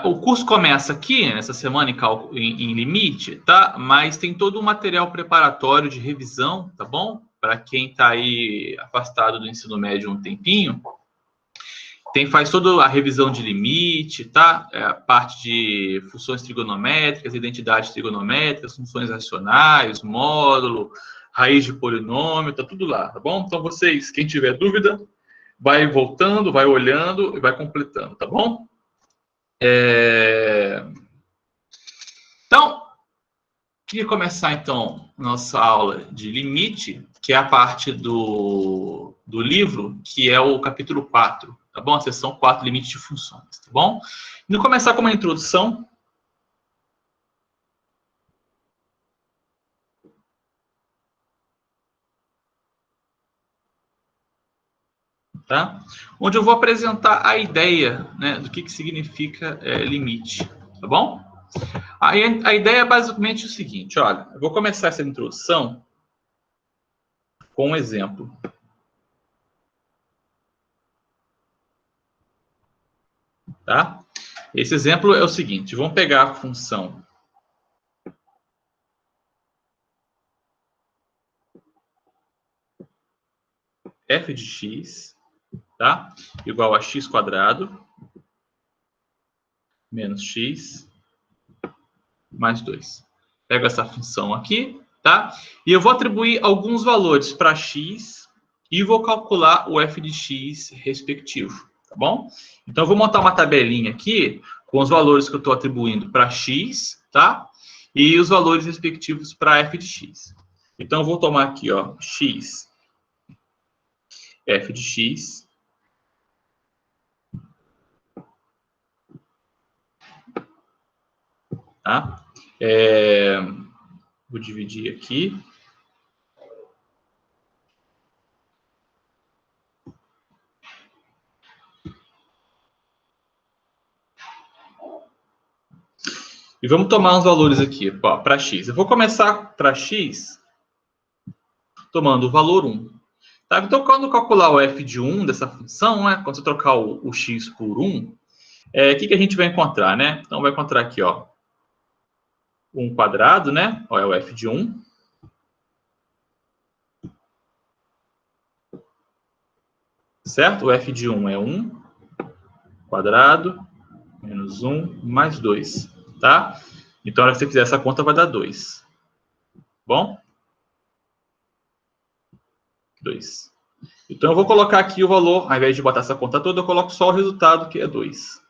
O curso começa aqui, nessa semana, em limite, tá? Mas tem todo um material preparatório de revisão, tá bom? Para quem está aí afastado do ensino médio um tempinho, faz toda a revisão de limite, tá? A parte de funções trigonométricas, identidades trigonométricas, funções racionais, módulo, raiz de polinômio, tá tudo lá, tá bom? Então, vocês, quem tiver dúvida, vai voltando, vai olhando e vai completando, tá bom? Então, queria começar, então, nossa aula de limite, que é a parte do livro, que é o capítulo 4, tá bom? A seção 4, limite de funções, tá bom? Vou começar com uma introdução. Tá? Onde eu vou apresentar a ideia, né, do que significa limite, tá bom? A ideia é basicamente o seguinte, olha, eu vou começar essa introdução com um exemplo. Tá? Esse exemplo é o seguinte, vamos pegar a função f de x, tá? Igual a x quadrado menos x mais 2. Pego essa função aqui, tá? E eu vou atribuir alguns valores para x e vou calcular o f de x respectivo, tá bom? Então, eu vou montar uma tabelinha aqui com os valores que eu estou atribuindo para x, tá? E os valores respectivos para f de x. Então, eu vou tomar aqui, ó, x, f de x, tá? Vou dividir aqui. E vamos tomar uns valores aqui para x. Eu vou começar para x tomando o valor 1. Tá? Então, quando eu calcular o f de 1 dessa função, né, quando você trocar o x por 1, o que a gente vai encontrar? Né? Então, vai encontrar aqui, ó, 1 quadrado, né? Ó, é o f de 1. Certo? O f de 1 é 1 quadrado menos 1 mais 2. Tá? Então, na hora que você fizer essa conta, vai dar 2. Bom? 2. Então, eu vou colocar aqui o valor, ao invés de botar essa conta toda, eu coloco só o resultado, que é 2.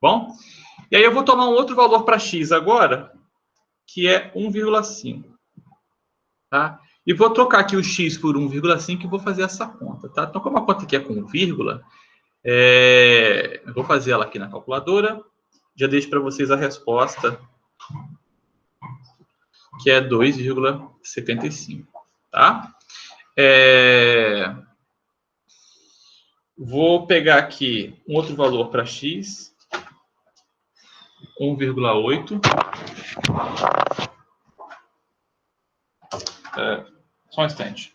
Bom? E aí eu vou tomar um outro valor para x agora, que é 1,5. Tá? E vou trocar aqui o x por 1,5 e vou fazer essa conta. Tá? Então, como a conta aqui é com vírgula, eu vou fazer ela aqui na calculadora. Já deixo para vocês a resposta, que é 2,75. Tá? Vou pegar aqui um outro valor para x, 1,8. Só um instante.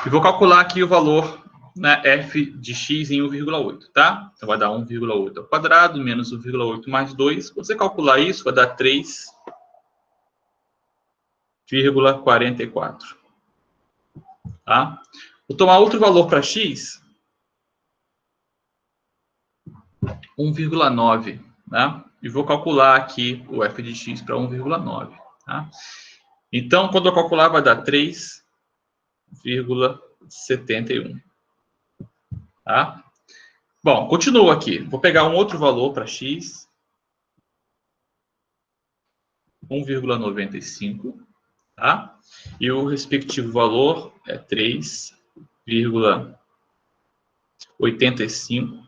E vou calcular aqui o valor, né, f de x em 1,8, tá? Então, vai dar 1,8 ao quadrado menos 1,8 mais 2. Quando você calcular isso, vai dar 3,44. Tá? Vou tomar outro valor para x, 1,9, né? E vou calcular aqui o f de x para 1,9. Tá? Então, quando eu calcular, vai dar 3,71. Tá? Bom, continuo aqui. Vou pegar um outro valor para x, 1,95. Tá? E o respectivo valor é 3,85,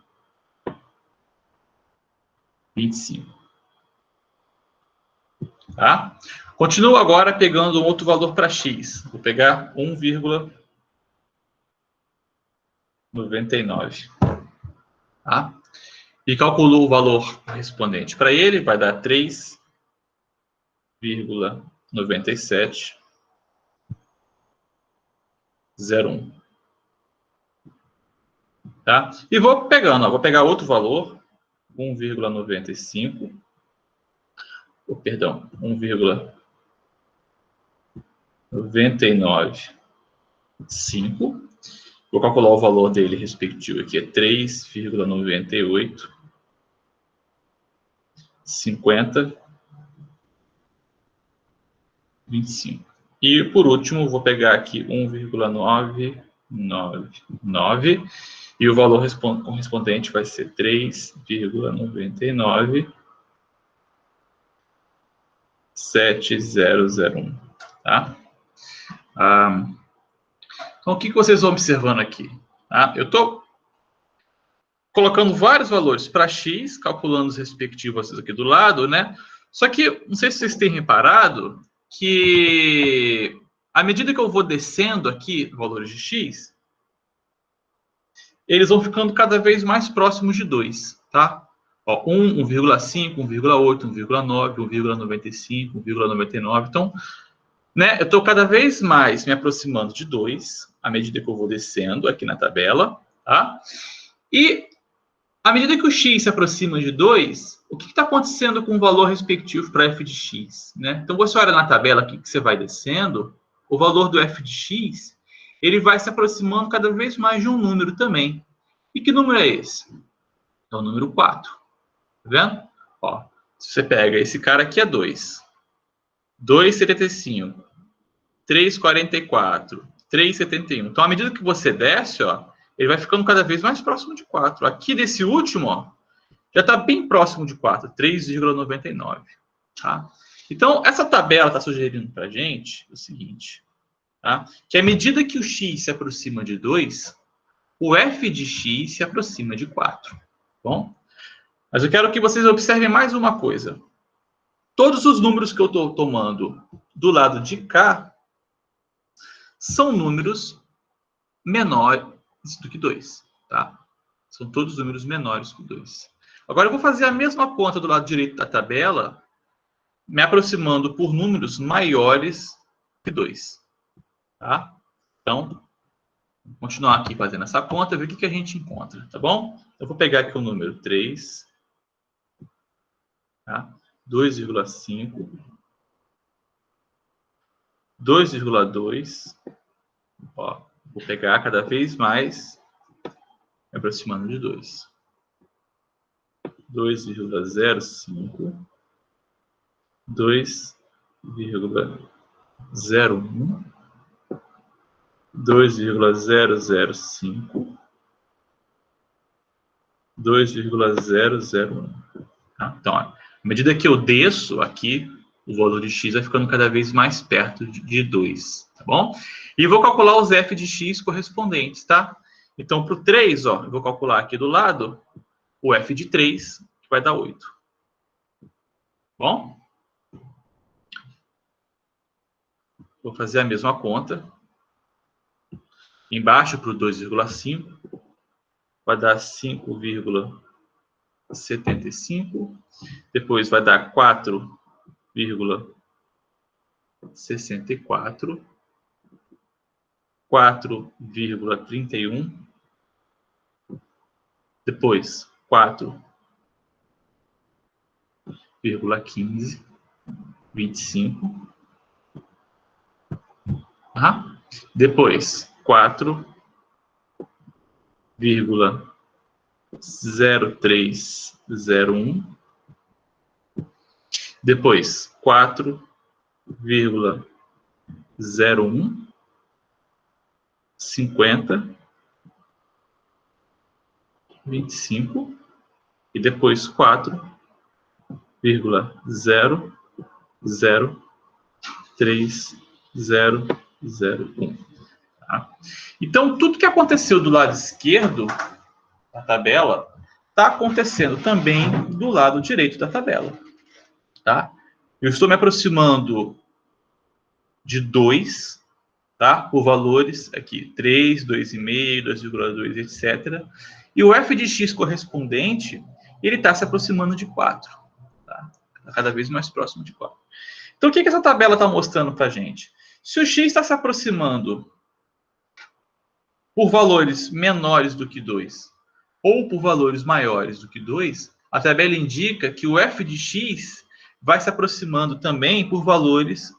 25. Tá? Continuo agora pegando um outro valor para x. Vou pegar 1,99. Tá? E calculo o valor correspondente para ele, vai dar 3,97. 0,1. Tá? E vou pegando, ó, vou pegar outro valor, 1,95. Perdão, 1,995. Vou calcular o valor dele respectivo aqui, é 3,98. 50, 25. E, por último, vou pegar aqui 1,999 e o valor correspondente vai ser 3,997001. Tá? Então, o que vocês vão observando aqui? Tá? Eu estou colocando vários valores para x, calculando os respectivos aqui do lado, né? Só que, não sei se vocês têm reparado, que à medida que eu vou descendo aqui valores de x, eles vão ficando cada vez mais próximos de 2, tá? Ó, 1, 1,5, 1,8, 1,9, 1,95, 1,99. Então, né, eu estou cada vez mais me aproximando de 2, à medida que eu vou descendo aqui na tabela, tá? E, à medida que o x se aproxima de 2, o que está acontecendo com o valor respectivo para f de x? Né? Então, você olha na tabela aqui que você vai descendo, o valor do f de x, ele vai se aproximando cada vez mais de um número também. E que número é esse? É o número 4. Tá vendo? Ó, se você pega esse cara aqui é 2. 2,75. 3,44. 3,71. Então, à medida que você desce, ó, ele vai ficando cada vez mais próximo de 4. Aqui desse último, ó, já está bem próximo de 4, 3,99. Tá? Então, essa tabela está sugerindo para a gente o seguinte, tá? Que à medida que o x se aproxima de 2, o f de x se aproxima de 4. Bom? Mas eu quero que vocês observem mais uma coisa. Todos os números que eu estou tomando do lado de cá são números menores do que 2. Tá? São todos números menores que 2. Agora eu vou fazer a mesma conta do lado direito da tabela, me aproximando por números maiores que 2. Tá? Então, vou continuar aqui fazendo essa conta e ver o que a gente encontra, tá bom? Eu vou pegar aqui o número 3, tá? 2,5, 2,2, ó, vou pegar cada vez mais me aproximando de 2. 2,05, 2,01, 2,005, 2,001. Tá? Então, ó, à medida que eu desço aqui, o valor de x vai ficando cada vez mais perto de 2, tá bom? E vou calcular os f de x correspondentes, tá? Então, para o 3, ó, eu vou calcular aqui do lado o f de 3, que vai dar 8. Bom? Vou fazer a mesma conta. Embaixo para o 2,5, vai dar 5,75. Depois vai dar 4,64. 4,31. Depois 4,15. 25. Tá? Depois 4,0301. Depois 4,01. 50. 25. E depois 4,00301. Tá? Então, tudo que aconteceu do lado esquerdo da tabela está acontecendo também do lado direito da tabela. Tá? Eu estou me aproximando de 2, tá? Por valores aqui, 3, 2,5, 2,2, etc. E o f de x correspondente, ele está se aproximando de 4. Tá? Cada vez mais próximo de 4. Então, o que essa tabela está mostrando para a gente? Se o x está se aproximando por valores menores do que 2 ou por valores maiores do que 2, a tabela indica que o f de x vai se aproximando também por valores,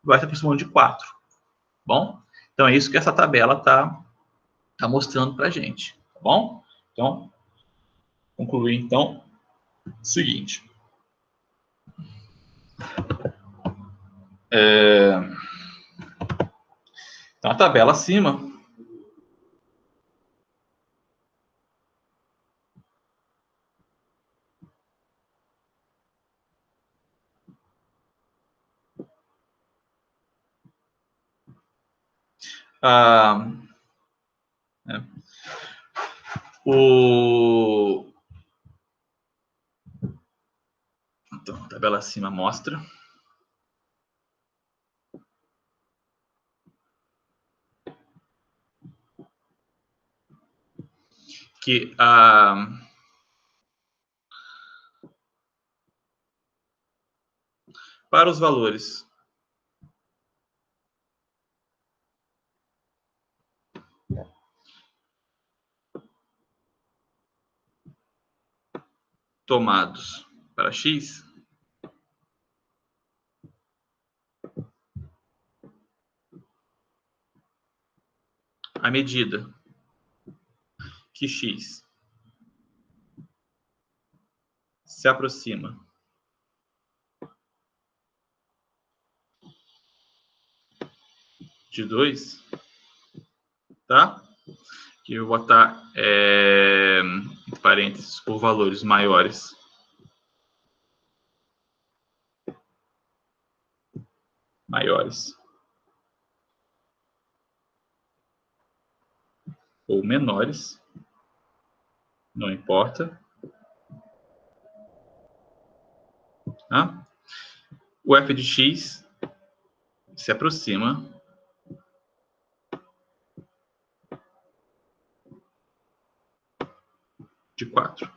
vai se aproximando de 4. Bom? Então, é isso que essa tabela está mostrando para a gente. Tá bom? Então, concluir, então, o seguinte. Então, a tabela acima então, a tabela acima mostra que para os valores tomados para x, à medida que x se aproxima de 2, tá? Que eu vou botar entre parênteses por valores maiores ou menores, não importa. Tá? O f de x se aproxima de 4.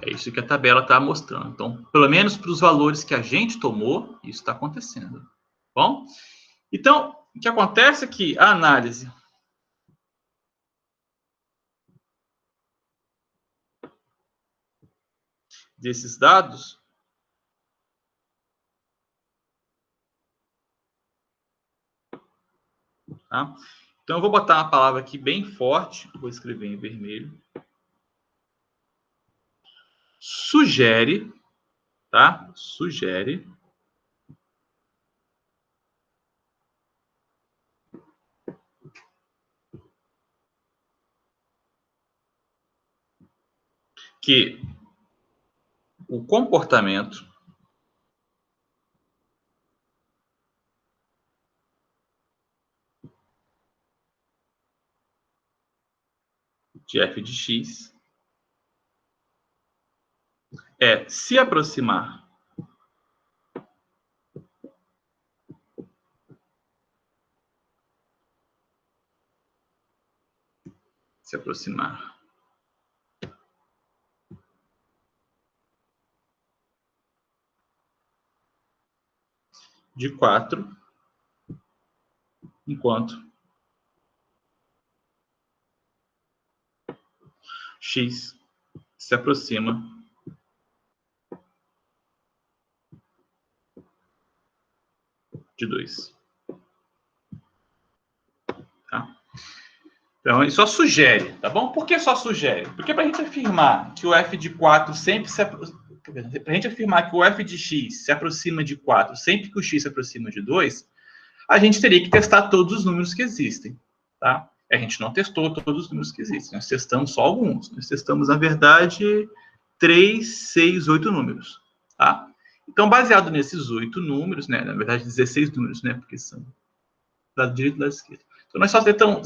É isso que a tabela está mostrando. Então, pelo menos para os valores que a gente tomou, isso está acontecendo. Bom? Então, o que acontece é que a análise desses dados tá? Então, eu vou botar uma palavra aqui bem forte, vou escrever em vermelho. Sugere, tá? Sugere que o comportamento de f de x é se aproximar de 4, enquanto x se aproxima de 2. Tá? Então, ele só sugere, tá bom? Por que só sugere? Porque para a gente afirmar que o f de 4 sempre se aproxima... Para a gente afirmar que o f de x se aproxima de 4 sempre que o x se aproxima de 2, a gente teria que testar todos os números que existem, tá? A gente não testou todos os números que existem, nós testamos só alguns. Nós testamos, na verdade, 3, 6, 8 números, tá? Então, baseado nesses 8 números, né? Na verdade, 16 números, né? Porque são do lado direito e do lado esquerdo. Então, nós só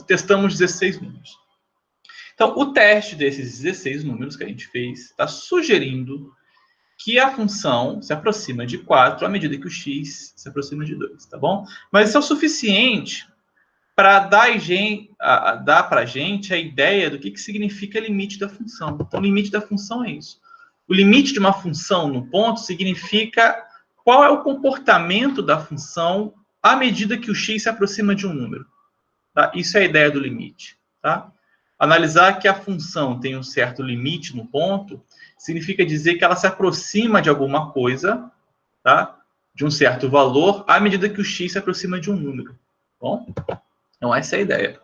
testamos 16 números. Então, o teste desses 16 números que a gente fez está sugerindo que a função se aproxima de 4 à medida que o x se aproxima de 2, tá bom? Mas isso é o suficiente para dar para a gente a ideia do que significa limite da função. Então, o limite da função é isso. O limite de uma função no ponto significa qual é o comportamento da função à medida que o x se aproxima de um número. Tá? Isso é a ideia do limite. Tá? Analisar que a função tem um certo limite no ponto significa dizer que ela se aproxima de alguma coisa, tá? De um certo valor, à medida que o x se aproxima de um número. Bom? Então, essa é a ideia.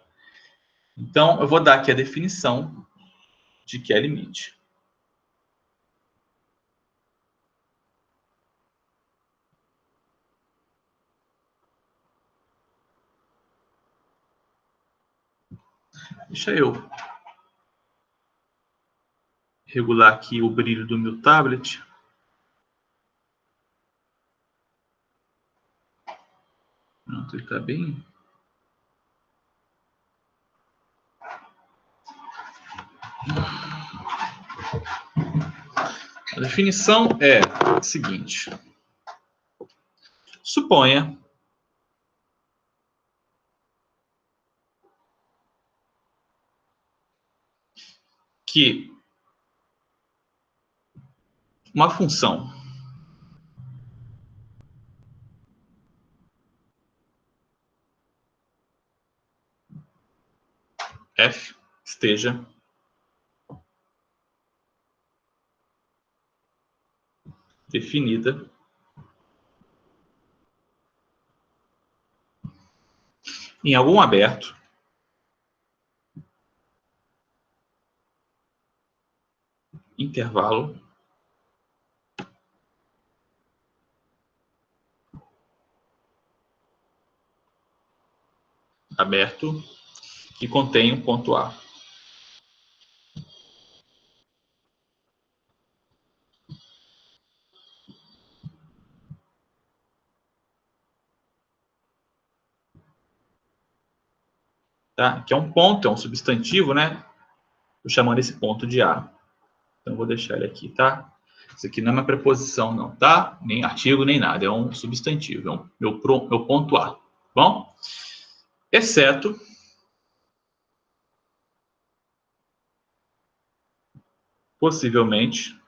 Então, eu vou dar aqui a definição de que é limite. Deixa eu regular aqui o brilho do meu tablet. Pronto, ele está bem. A definição é a seguinte. Suponha que uma função f esteja definida em algum aberto intervalo aberto que contém um ponto A. Tá? Que é um ponto, é um substantivo, né? Estou chamando esse ponto de A. Então, vou deixar ele aqui, tá? Isso aqui não é uma preposição, não, tá? Nem artigo, nem nada. É um substantivo, é meu ponto A. Bom? Exceto possivelmente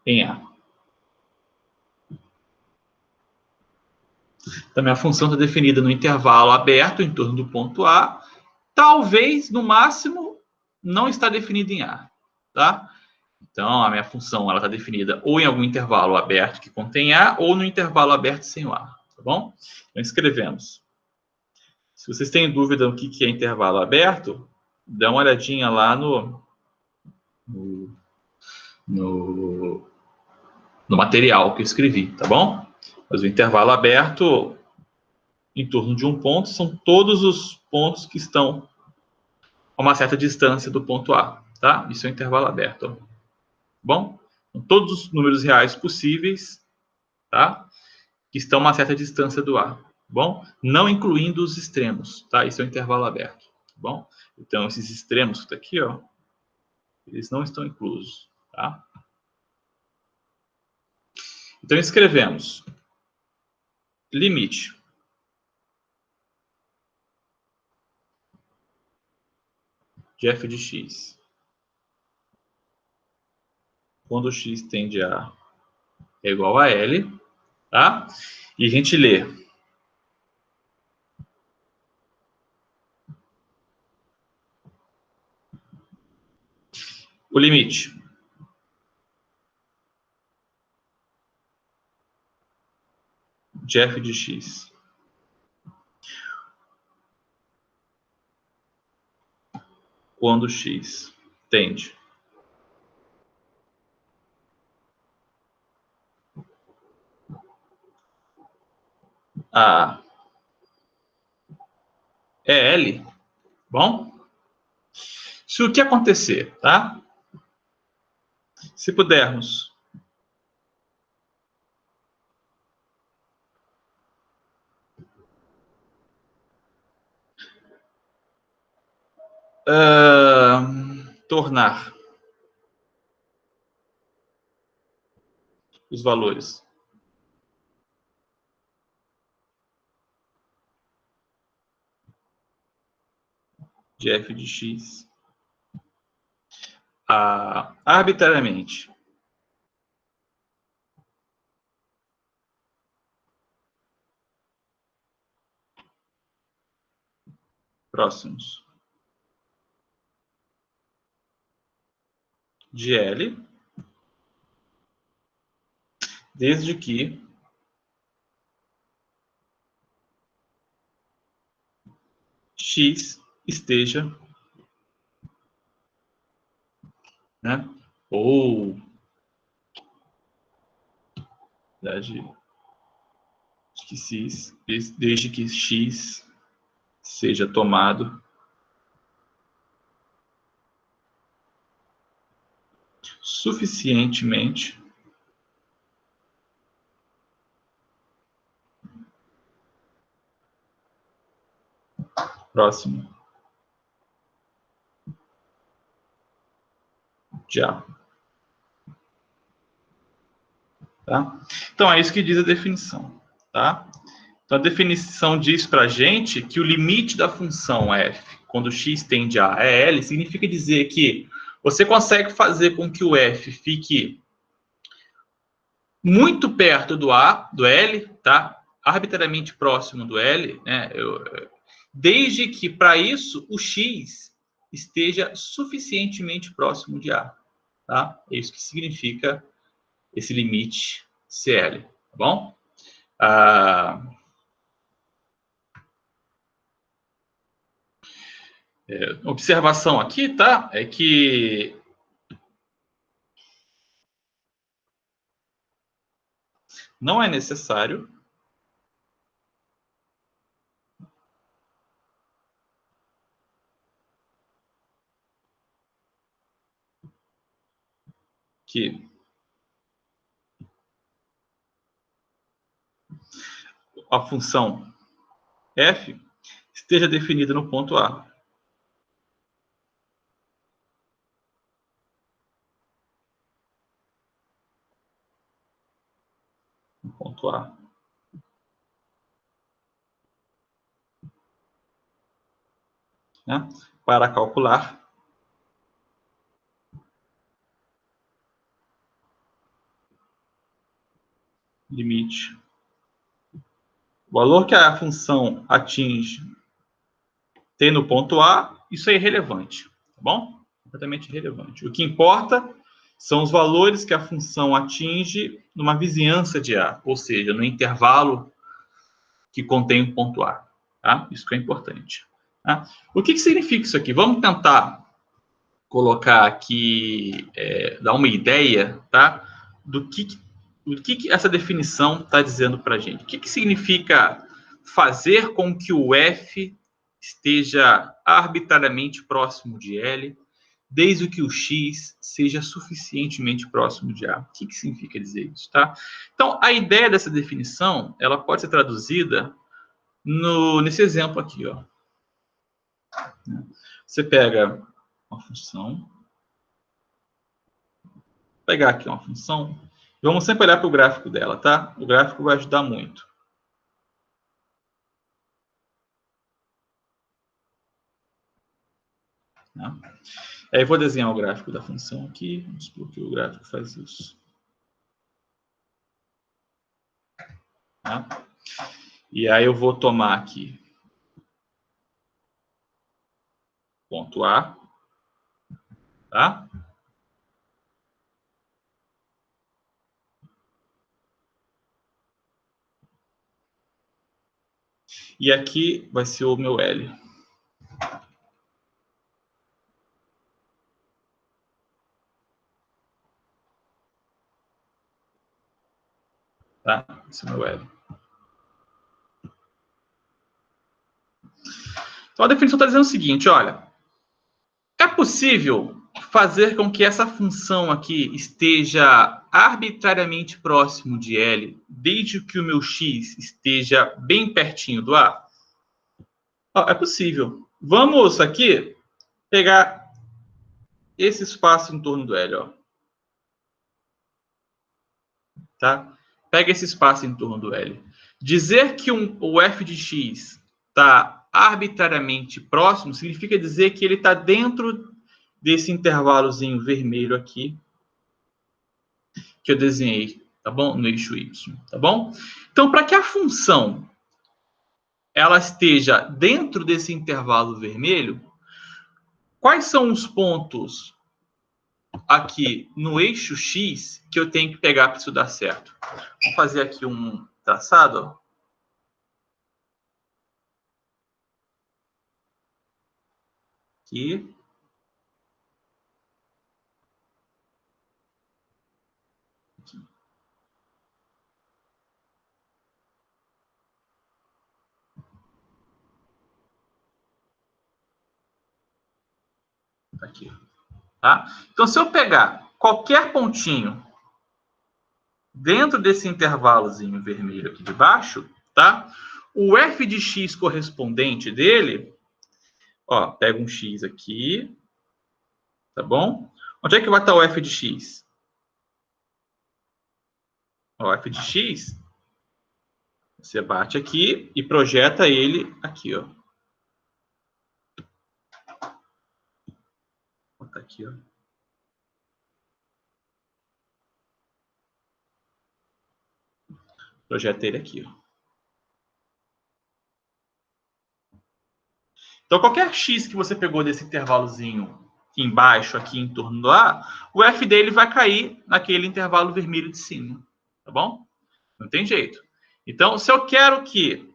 em A. Também a função está definida no intervalo aberto em torno do ponto A. Talvez, no máximo, não está definida em A. Tá? Então, a minha função está definida ou em algum intervalo aberto que contém A, ou no intervalo aberto sem o A. Tá bom? Então, escrevemos. Se vocês têm dúvida do que é intervalo aberto, dá uma olhadinha lá no material que eu escrevi, tá bom? Mas o intervalo aberto em torno de um ponto são todos os pontos que estão a uma certa distância do ponto A, tá? Isso é o intervalo aberto. Bom? Então, todos os números reais possíveis, tá? Que estão a uma certa distância do A, bom? Não incluindo os extremos, tá? Isso é o intervalo aberto, bom? Então, esses extremos que estão aqui, ó, eles não estão inclusos, tá? Então, escrevemos limite de f de x quando x tende a é igual a L, tá? E a gente lê o limite de f de x quando x tende a L, bom? Se o que acontecer, tá? Se pudermos tornar os valores de f de x arbitrariamente próximos de L, desde que X esteja, né? Ou desde que X seja tomado suficientemente próximo de A. Tá? Então, é isso que diz a definição. Tá? Então, a definição diz para a gente que o limite da função f, quando x tende a é L, significa dizer que você consegue fazer com que o f fique muito perto do A, do L, tá? Arbitrariamente próximo do L, né? Desde que, para isso, o x esteja suficientemente próximo de A. Tá? É isso que significa esse limite CL, tá bom? Observação aqui, tá? É que não é necessário que a função f esteja definida no ponto A. No ponto A. Né? Para calcular limite. O valor que a função atinge tem no ponto A, isso é irrelevante, tá bom? Completamente irrelevante. O que importa são os valores que a função atinge numa vizinhança de A, ou seja, no intervalo que contém o ponto A. Tá? Isso que é importante. Tá? O que significa isso aqui? Vamos tentar colocar aqui, dar uma ideia, tá? do que essa definição está dizendo para a gente. O que significa fazer com que o F esteja arbitrariamente próximo de L, desde que o X seja suficientemente próximo de A. O que significa dizer isso, tá? Então, a ideia dessa definição, ela pode ser traduzida nesse exemplo aqui, ó. Você pega uma função, vou pegar aqui uma função, vamos sempre olhar para o gráfico dela, tá? O gráfico vai ajudar muito. Tá? Aí eu vou desenhar o gráfico da função aqui, vamos supor que o gráfico faz isso. Tá? E aí eu vou tomar aqui ponto A, tá? E aqui vai ser o meu L. Tá? Esse é o meu L. Então a definição está dizendo o seguinte, olha, é possível fazer com que essa função aqui esteja arbitrariamente próximo de L, desde que o meu x esteja bem pertinho do A? É possível. Vamos aqui pegar esse espaço em torno do L, ó. Tá? Pega esse espaço em torno do L. Dizer que o f de x está arbitrariamente próximo significa dizer que ele está dentro desse intervalozinho vermelho aqui, que eu desenhei, tá bom? No eixo Y, tá bom? Então, para que a função ela esteja dentro desse intervalo vermelho, quais são os pontos aqui no eixo X que eu tenho que pegar para isso dar certo? Vou fazer aqui um traçado, ó. Aqui. Aqui, tá? Então, se eu pegar qualquer pontinho dentro desse intervalozinho vermelho aqui de baixo, tá? O f de x correspondente dele, ó, pega um x aqui, tá bom? Onde é que vai estar o f de x? O f de x, você bate aqui e projeta ele aqui, ó. Vou botar aqui, ó. Projeta ele aqui, ó. Então, qualquer x que você pegou desse intervalozinho embaixo, aqui em torno do A, o f dele vai cair naquele intervalo vermelho de cima, tá bom? Não tem jeito. Então, se eu quero que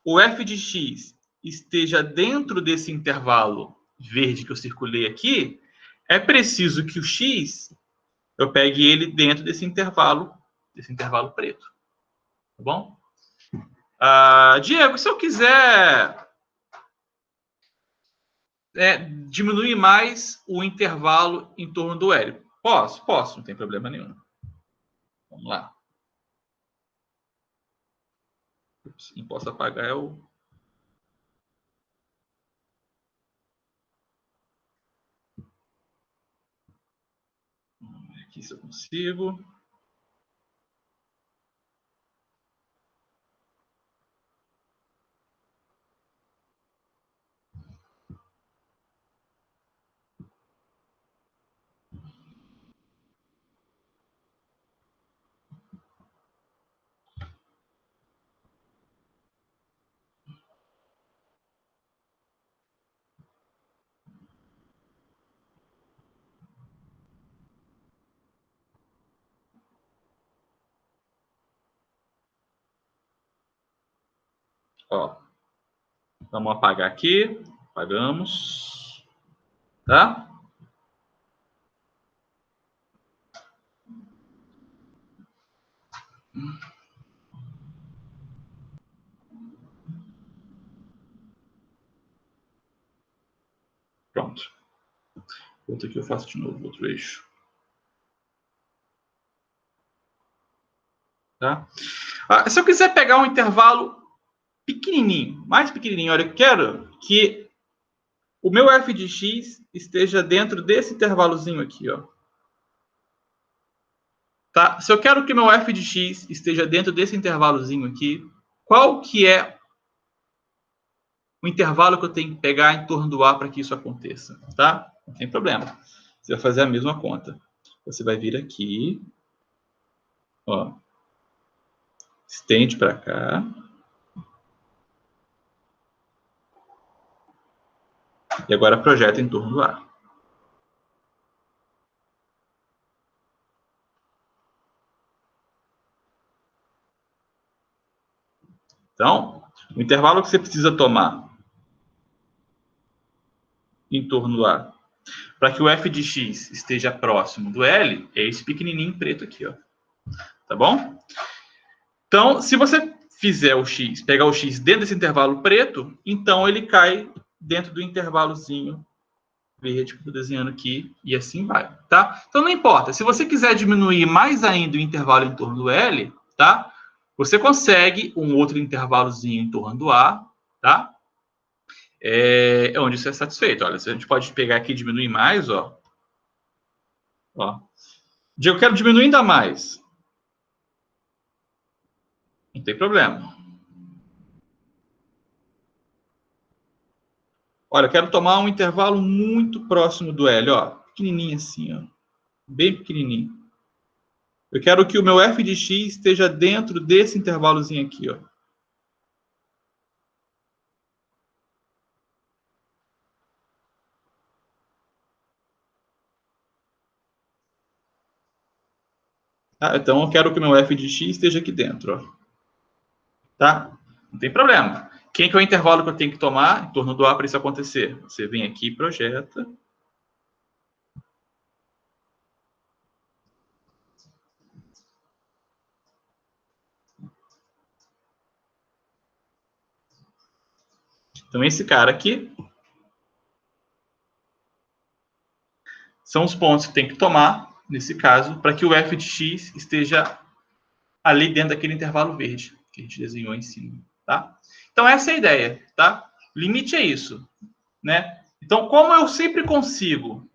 o f de x esteja dentro desse intervalo verde que eu circulei aqui, é preciso que o x, eu pegue ele dentro desse intervalo preto, tá bom? Diego, se eu quiser diminuir mais o intervalo em torno do L. Posso, não tem problema nenhum. Vamos lá. Não posso apagar é o... Vamos ver aqui se eu consigo. Ó, vamos apagar aqui. Apagamos. Tá? Pronto. Outro aqui eu faço de novo, outro eixo. Tá? Se eu quiser pegar um intervalo pequenininho, mais pequenininho, olha, eu quero que o meu f de x esteja dentro desse intervalozinho aqui, ó. Tá? Se eu quero que meu f de x esteja dentro desse intervalozinho aqui, qual que é o intervalo que eu tenho que pegar em torno do A para que isso aconteça? Tá? Não tem problema. Você vai fazer a mesma conta. Você vai vir aqui, ó, estende para cá. E agora projeta em torno do A. Então, o intervalo que você precisa tomar em torno do A, para que o f de x esteja próximo do L, é esse pequenininho preto aqui, ó. Tá bom? Então, se você fizer o x, pegar o x dentro desse intervalo preto, então ele cai dentro do intervalozinho verde que eu estou desenhando aqui, e assim vai, tá? Então, não importa. Se você quiser diminuir mais ainda o intervalo em torno do L, tá? Você consegue um outro intervalozinho em torno do A, tá? Onde isso é satisfeito. Olha, a gente pode pegar aqui e diminuir mais, ó. Ó. Eu quero diminuir ainda mais. Não tem problema. Olha, eu quero tomar um intervalo muito próximo do L, ó. Pequenininho assim, ó. Bem pequenininho. Eu quero que o meu f de x esteja dentro desse intervalozinho aqui, ó. Tá? Então, eu quero que o meu f de x esteja aqui dentro, ó. Tá? Não tem problema. Quem que é o intervalo que eu tenho que tomar em torno do A para isso acontecer? Você vem aqui e projeta. Então, esse cara aqui são os pontos que tem que tomar, nesse caso, para que o f de x esteja ali dentro daquele intervalo verde que a gente desenhou em cima, tá? Então, essa é a ideia, tá? O limite é isso, né? Então, como eu sempre consigo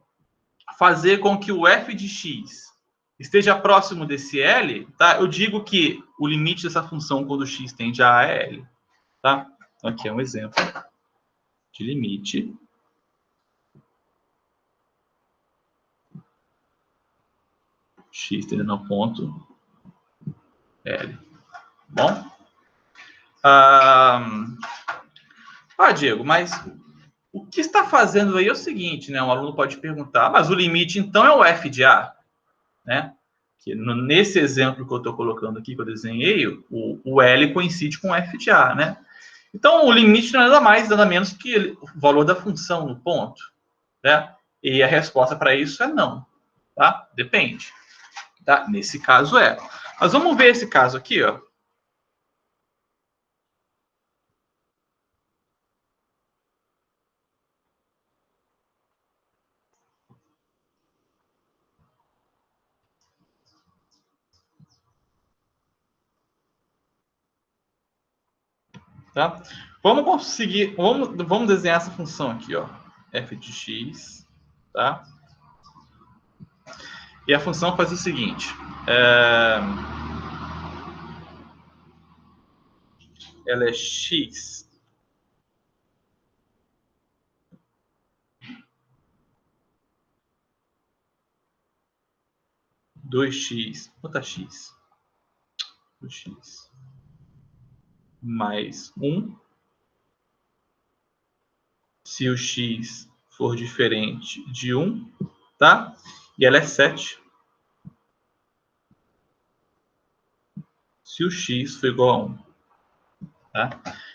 fazer com que o f de x esteja próximo desse L, tá? Eu digo que o limite dessa função quando x tende a A é L, tá? Então, aqui é um exemplo de limite. X tendendo ao ponto L. Bom? Diego, mas o que está fazendo aí é o seguinte, né? Um aluno pode perguntar, mas o limite, então, é o f de A, né? Que nesse exemplo que eu estou colocando aqui, que eu desenhei, o L coincide com o f de A, né? Então, o limite não é nada mais, nada menos que o valor da função no ponto, né? E a resposta para isso é não, tá? Depende. Tá? Nesse caso é. Mas vamos ver esse caso aqui, ó. Tá? Vamos desenhar essa função aqui, ó. F de x, tá? E a função faz o seguinte. Ela é x dois x, botar x, 2x mais 1, se o x for diferente de 1, tá? E ela é 7, se o x for igual a 1. Tá?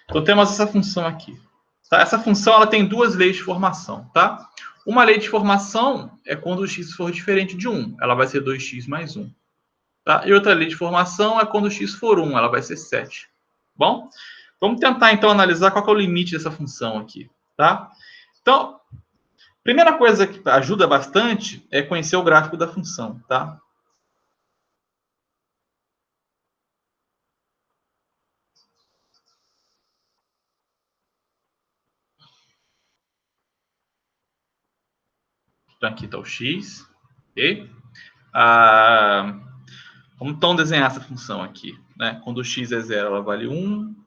Então, temos essa função aqui. Tá? Essa função ela tem duas leis de formação. Tá? Uma lei de formação é quando o x for diferente de 1. Ela vai ser 2x mais 1. Tá? E outra lei de formação é quando o x for 1. Ela vai ser 7. Bom? Vamos tentar, então, analisar qual é o limite dessa função aqui. Tá? Então, primeira coisa que ajuda bastante é conhecer o gráfico da função. Tá? Então, aqui está o x. Ok? Vamos então desenhar essa função aqui. Né? Quando o x é 0, ela vale 1.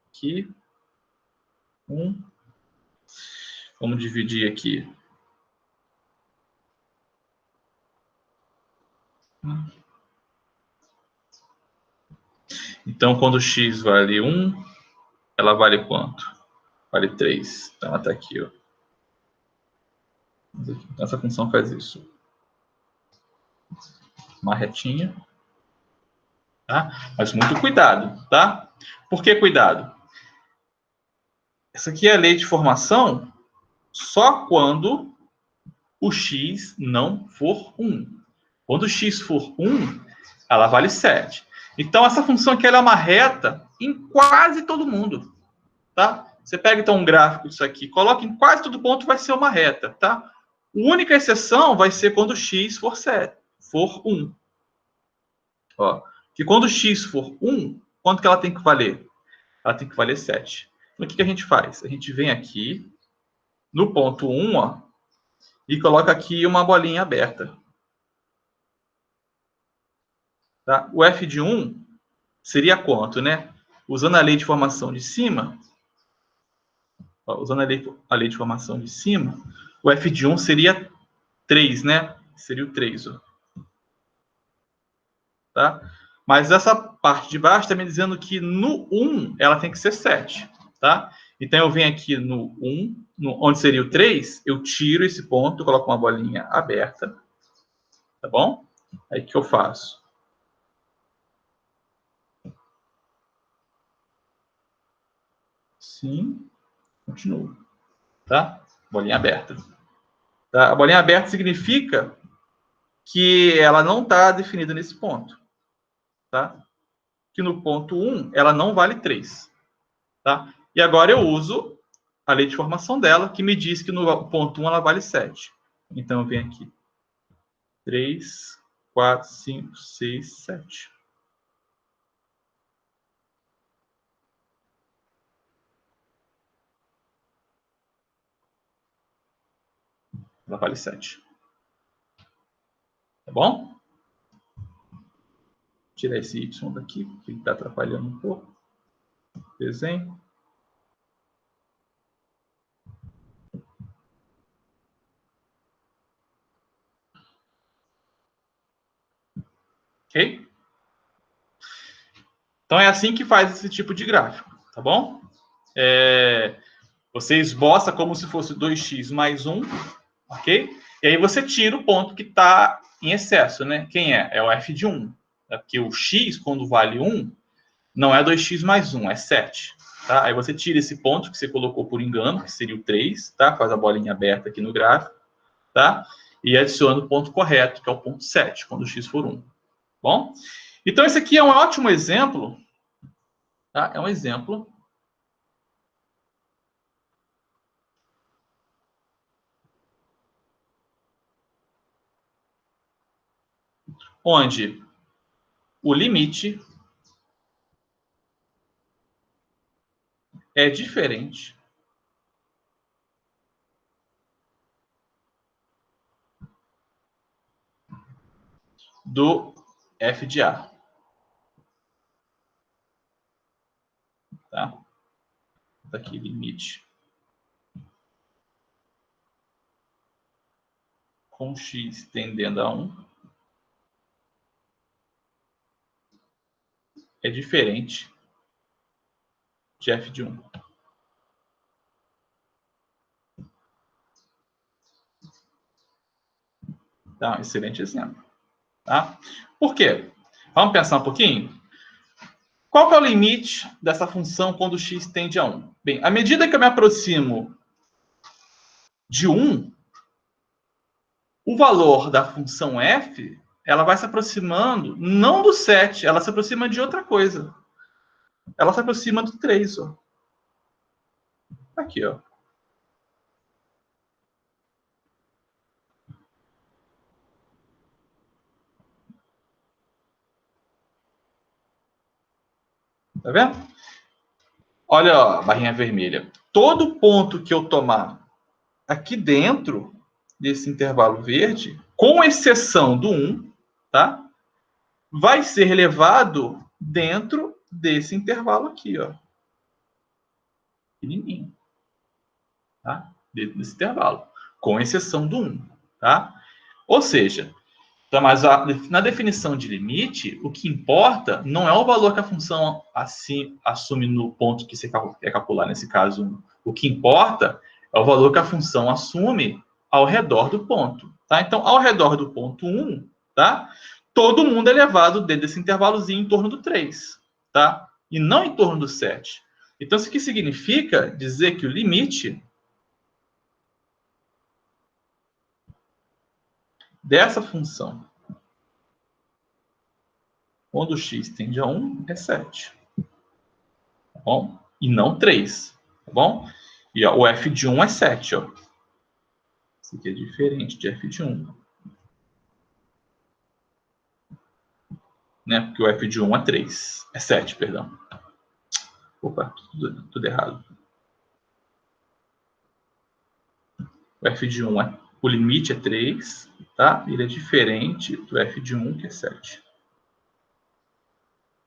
Aqui. 1. Vamos dividir aqui. Então, quando x vale 1, ela vale quanto? Vale 3. Então, ela está aqui. Ó. Então, essa função faz isso. Uma retinha. Tá? Mas muito cuidado, tá? Por que cuidado? Essa aqui é a lei de formação só quando o x não for 1. Quando o x for 1, ela vale 7. Então, essa função aqui ela é uma reta em quase todo mundo. Tá? Você pega, então, um gráfico disso aqui, coloca em quase todo ponto, vai ser uma reta. Tá? A única exceção vai ser quando o x for 1. Ó, que quando o x for 1, quanto que ela tem que valer? Ela tem que valer 7. Então, o que a gente faz? A gente vem aqui, no ponto 1, ó, e coloca aqui uma bolinha aberta. Tá? O f de 1 seria quanto, né? Usando a lei de formação de cima, usando a lei de formação de cima, o f de 1 seria 3, né? Seria o 3, ó. Tá? Mas essa parte de baixo está me dizendo que no 1 ela tem que ser 7, tá? Então eu venho aqui no 1, onde seria o 3, eu tiro esse ponto, coloco uma bolinha aberta, tá bom? Aí o que eu faço? Sim, continuo, tá? Bolinha aberta. Tá? A bolinha aberta significa que ela não está definida nesse ponto, tá? Que no ponto 1 ela não vale 3, tá? E agora eu uso a lei de formação dela, que me diz que no ponto 1 ela vale 7. Então eu venho aqui. 3, 4, 5, 6, 7. Ela vale 7. Tá bom? Tirar esse Y daqui, porque ele está atrapalhando um pouco. Desenho. Ok? Então é assim que faz esse tipo de gráfico, tá bom? Você esboça como se fosse 2x mais 1, ok? E aí você tira o ponto que está em excesso, né? Quem é? É o f de 1. É porque o x, quando vale 1, não é 2x mais 1, é 7. Tá? Aí você tira esse ponto que você colocou por engano, que seria o 3, tá? Faz a bolinha aberta aqui no gráfico, tá? E adiciona o ponto correto, que é o ponto 7, quando o x for 1. Bom? Então, esse aqui é um ótimo exemplo, tá? É um exemplo onde o limite é diferente do f de A. Tá? Tá aqui, limite com x tendendo a 1 é diferente de f de 1. Tá? Um excelente exemplo. Tá? Por quê? Vamos pensar um pouquinho? Qual que é o limite dessa função quando x tende a 1? Bem, à medida que eu me aproximo de 1, o valor da função f, ela vai se aproximando não do 7, ela se aproxima de outra coisa. Ela se aproxima do 3, ó. Aqui, ó. Tá vendo? Olha ó, a barrinha vermelha. Todo ponto que eu tomar aqui dentro desse intervalo verde, com exceção do 1, tá? Vai ser levado dentro desse intervalo aqui, ó. Pequenininho. Tá? Dentro desse intervalo. Com exceção do 1, tá? Ou seja, então, mas na definição de limite, o que importa não é o valor que a função assim, assume no ponto que você quer calcular, nesse caso 1. O que importa é o valor que a função assume ao redor do ponto. Tá? Então, ao redor do ponto 1, tá? Todo mundo é levado dentro desse intervalozinho em torno do 3. Tá? E não em torno do 7. Então, isso aqui significa dizer que o limite dessa função, quando x tende a 1, é 7. Tá bom? E não 3. Tá bom? E ó, o f de 1 é 7. Ó. Isso aqui é diferente de f de 1. Né? Porque o f de 1 é 3. É 7, perdão. Opa, tudo errado. O f de 1 é... O limite é 3, tá? Ele é diferente do f de 1, que é 7.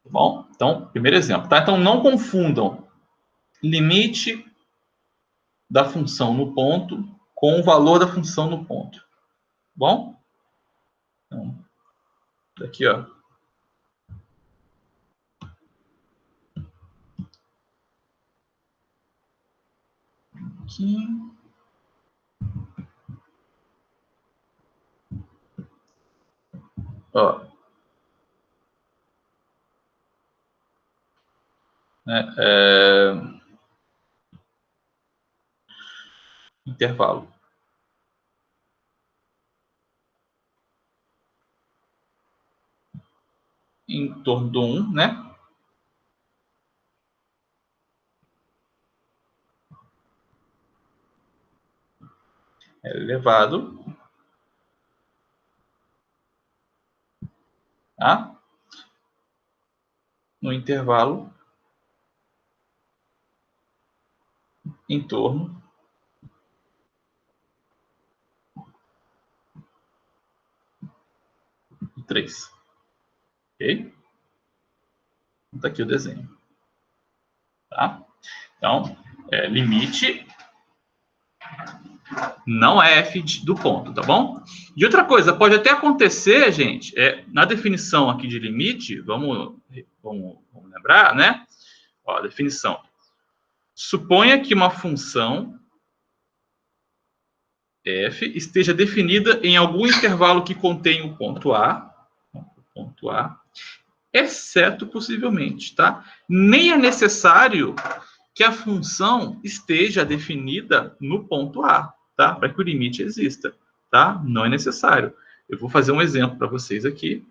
Tá bom? Então, primeiro exemplo, tá? Então, não confundam limite da função no ponto com o valor da função no ponto. Bom? Então, aqui, ó. Aqui. Ó. Intervalo. Em torno do 1, né? Elevado a no intervalo em torno de 3. Ok? Está aqui o desenho. Tá? Então, limite não é f do ponto, tá bom? E outra coisa, pode até acontecer, gente, na definição aqui de limite, vamos lembrar, né? Ó, a definição. Suponha que uma função f esteja definida em algum intervalo que contém o ponto A, exceto possivelmente, tá? Nem é necessário que a função esteja definida no ponto A, tá? Para que o limite exista, tá? Não é necessário. Eu vou fazer um exemplo para vocês aqui.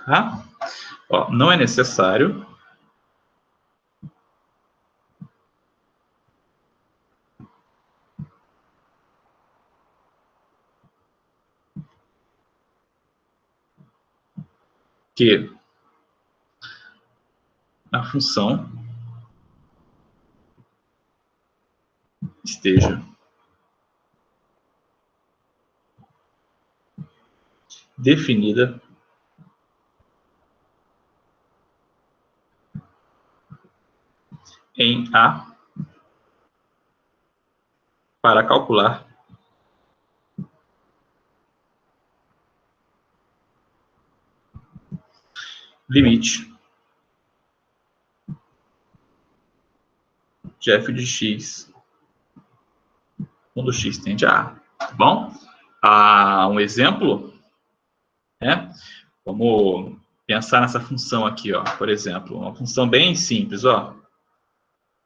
Tá? Ó, não é necessário que a função esteja definida em A para calcular limite de f de x quando x tende a A. Tá bom? Um exemplo, né? Vamos pensar nessa função aqui, ó. Por exemplo, uma função bem simples, ó.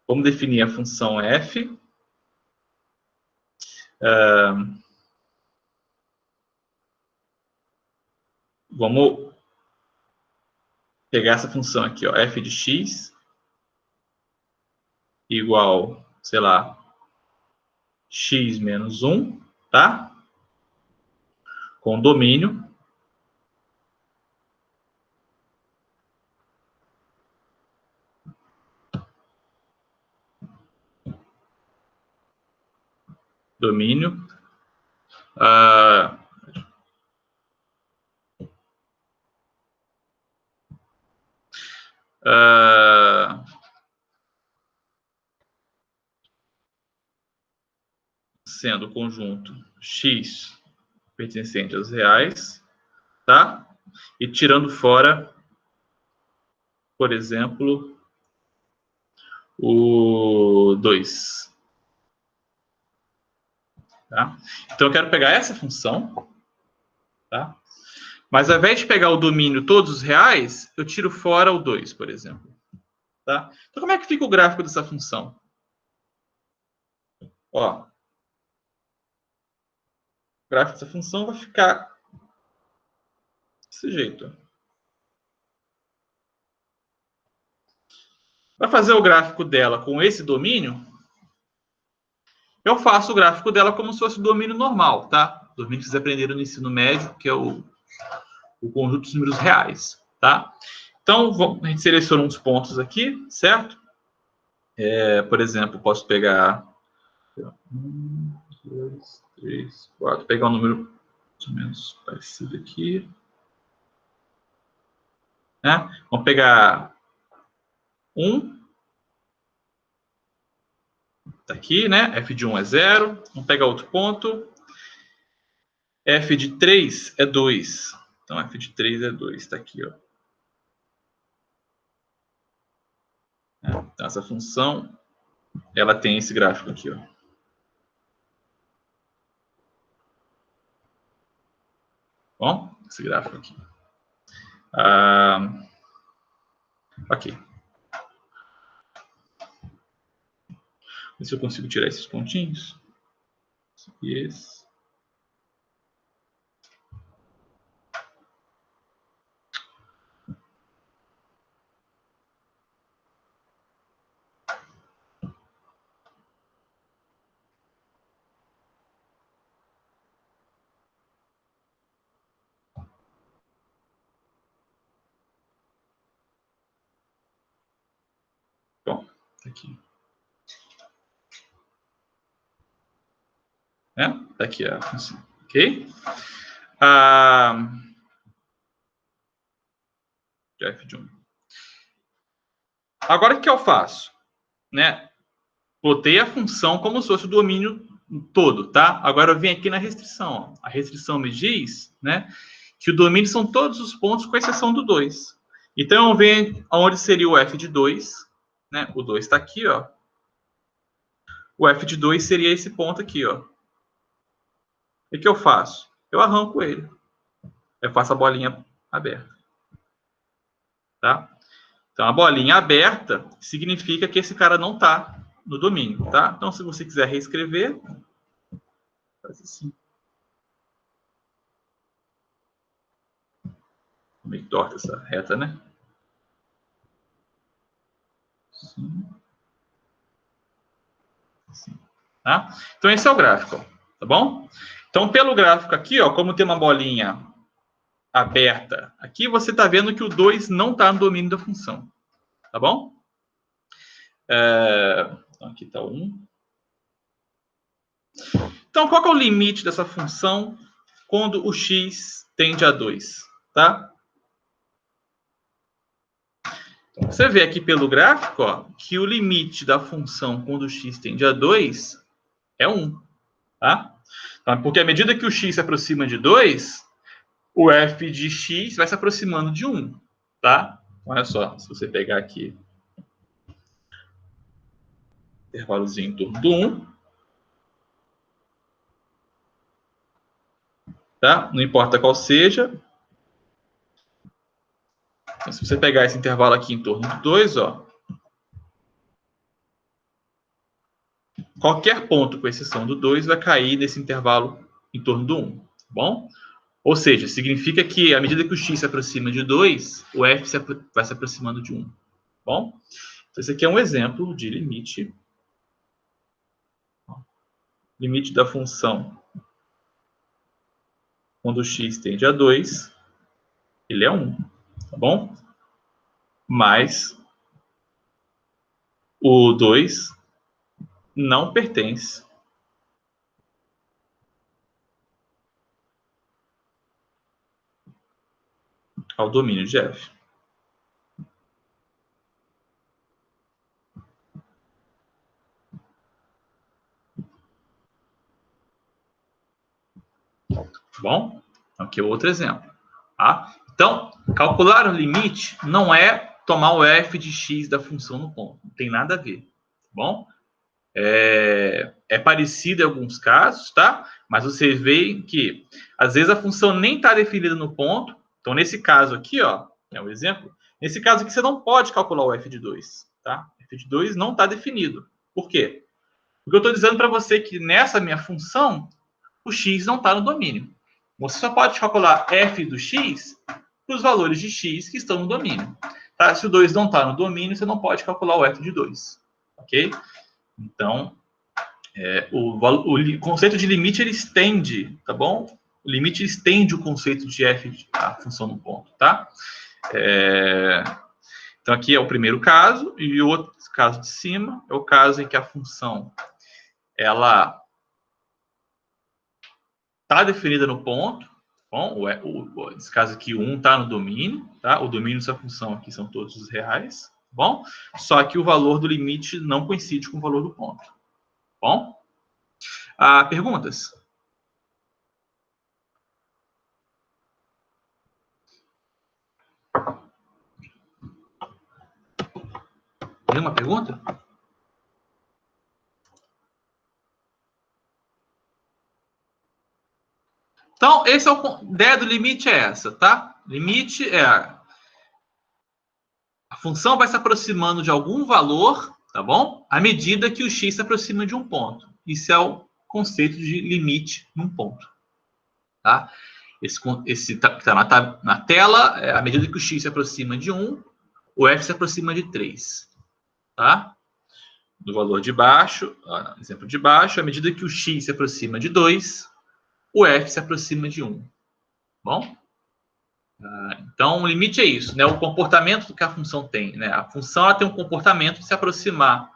Vamos definir a função f. Vamos pegar essa função aqui, ó, f de x igual, sei lá, x menos 1, tá? Com domínio sendo o conjunto x pertencente aos reais, tá? E tirando fora, por exemplo, o 2. Tá? Então, eu quero pegar essa função, tá? Mas, ao invés de pegar o domínio todos os reais, eu tiro fora o 2, por exemplo. Tá? Então, como é que fica o gráfico dessa função? Ó, o gráfico dessa função vai ficar desse jeito. Para fazer o gráfico dela com esse domínio, eu faço o gráfico dela como se fosse o domínio normal, tá? O domínio que vocês aprenderam no ensino médio, que é o conjunto dos números reais, tá? Então, a gente seleciona uns pontos aqui, certo? Por exemplo, posso pegar 1, 2, 3, 4, pegar o número mais ou menos parecido aqui. Né? Vamos pegar 1. Está aqui, né? F de 1 é 0. Vamos pegar outro ponto. F de 3 é 2. Então, F de 3 é 2. Está aqui, ó. Então, essa função, ela tem esse gráfico aqui, ó. Bom, esse gráfico aqui. Ok. Ver se eu consigo tirar esses pontinhos. E esse. Bom, tá aqui. Tá aqui a função. Ok? F de 1. Agora, o que eu faço? Né? Botei a função como se fosse o domínio todo, tá? Agora eu venho aqui na restrição. Ó. A restrição me diz, né, que o domínio são todos os pontos, com exceção do 2. Então, eu venho aonde seria o F de 2, né? O 2 está aqui, ó. O F de 2 seria esse ponto aqui, ó. O que eu faço? Eu arranco ele. Eu faço a bolinha aberta. Tá? Então, a bolinha aberta significa que esse cara não está no domínio, tá? Então, se você quiser reescrever, faz assim. Meio torta essa reta, né? Assim. Assim. Tá? Então, esse é o gráfico, ó, tá bom? Então, pelo gráfico aqui, ó, como tem uma bolinha aberta aqui, você está vendo que o 2 não está no domínio da função, tá bom? Então, aqui está 1. Então, qual que é o limite dessa função quando o x tende a 2, tá? Então, você vê aqui pelo gráfico, ó, que o limite da função quando o x tende a 2 é 1, tá? Então, porque à medida que o x se aproxima de 2, o f de x vai se aproximando de 1, tá? Olha só, se você pegar aqui intervalozinho em torno do 1, tá? Não importa qual seja. Então, se você pegar esse intervalo aqui em torno do 2, ó, qualquer ponto, com exceção do 2, vai cair nesse intervalo em torno do 1, tá bom? Ou seja, significa que, à medida que o x se aproxima de 2, o f vai se aproximando de 1, tá bom? Então, esse aqui é um exemplo de limite. Limite da função quando o x tende a 2, ele é 1, tá bom? Mas o 2 não pertence ao domínio de f. Bom, aqui é outro exemplo. Tá? Então, calcular o limite não é tomar o f de x da função no ponto. Não tem nada a ver. Tá bom? É parecido em alguns casos, tá? Mas você vê que, às vezes, a função nem está definida no ponto. Então, nesse caso aqui, ó, é um exemplo. Nesse caso aqui, você não pode calcular o f de 2. Tá? F de 2 não está definido. Por quê? Porque eu estou dizendo para você que nessa minha função, o x não está no domínio. Você só pode calcular f do x para os valores de x que estão no domínio. Tá? Se o 2 não está no domínio, você não pode calcular o f de 2. Ok? Então, o conceito de limite ele estende, tá bom? O limite estende o conceito de f, a função no ponto, tá? Então, aqui é o primeiro caso, e o outro caso de cima é o caso em que a função ela está definida no ponto, Bom, nesse caso aqui, o 1 está no domínio, tá? O domínio dessa função aqui são todos os reais, bom? Só que o valor do limite não coincide com o valor do ponto, bom? Perguntas? Nenhuma pergunta? Então, esse é a ideia do limite é essa, tá? Limite é a função vai se aproximando de algum valor, tá bom? À medida que o x se aproxima de um ponto. Isso é o conceito de limite num ponto, tá? Esse que está na tela, à medida que o x se aproxima de 1, o f se aproxima de 3, tá? No valor de baixo, exemplo de baixo, à medida que o x se aproxima de 2, o f se aproxima de 1. Bom? Então, o limite é isso, né? O comportamento que a função tem, né? A função ela tem um comportamento de se aproximar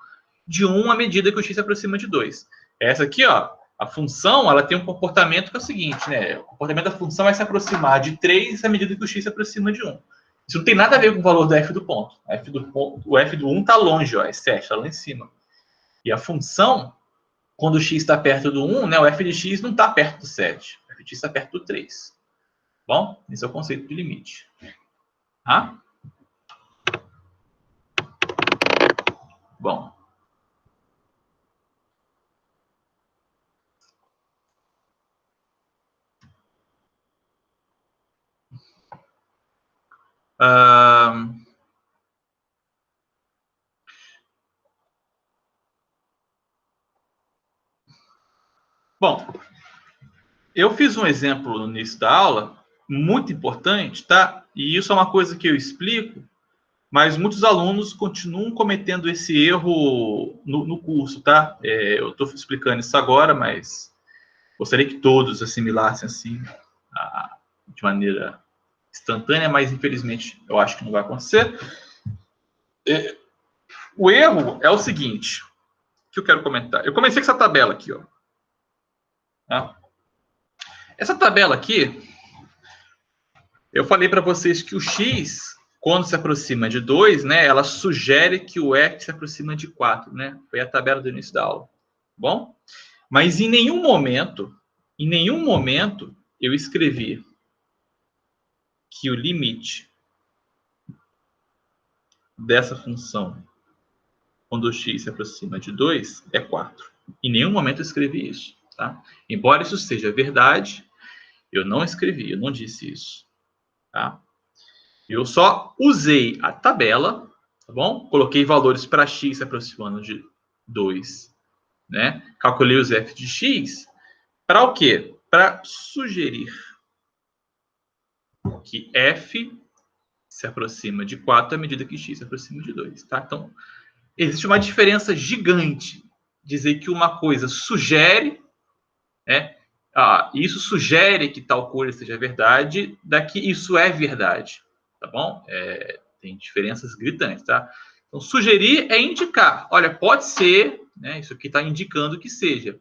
de 1 à medida que o x se aproxima de 2. Essa aqui, ó, a função ela tem um comportamento que é o seguinte, né? O comportamento da função vai se aproximar de 3 à medida que o x se aproxima de 1. Isso não tem nada a ver com o valor do f do ponto. O f do 1 está longe, ó, é 7, está lá em cima. E a função, quando o x está perto do 1, né, o f de x não está perto do 7. O f de x está perto do 3. Bom, esse é o conceito de limite. Tá? Bom. Bom, eu fiz um exemplo no início da aula, muito importante, tá? E isso é uma coisa que eu explico, mas muitos alunos continuam cometendo esse erro no curso, tá? Eu estou explicando isso agora, mas gostaria que todos assimilassem assim, de maneira instantânea, mas infelizmente eu acho que não vai acontecer. O erro é o seguinte, que eu quero comentar. Eu comecei com essa tabela aqui, ó. Tá? Essa tabela aqui, eu falei para vocês que o x, quando se aproxima de 2, né, ela sugere que o f se aproxima de 4, né? Foi a tabela do início da aula. Bom? Mas em nenhum momento, eu escrevi que o limite dessa função, quando o x se aproxima de 2, é 4. Em nenhum momento eu escrevi isso, tá? Embora isso seja verdade, eu não escrevi, eu não disse isso, tá? Eu só usei a tabela, tá bom? Coloquei valores para x se aproximando de 2, né? Calculei os f de x para o quê? Para sugerir que f se aproxima de 4 à medida que x se aproxima de 2, tá? Então, existe uma diferença gigante dizer que uma coisa sugere, né? Isso sugere que tal coisa seja verdade, daqui isso é verdade, tá bom? Tem diferenças gritantes, tá? Então, sugerir é indicar. Olha, pode ser, né? Isso aqui está indicando que seja,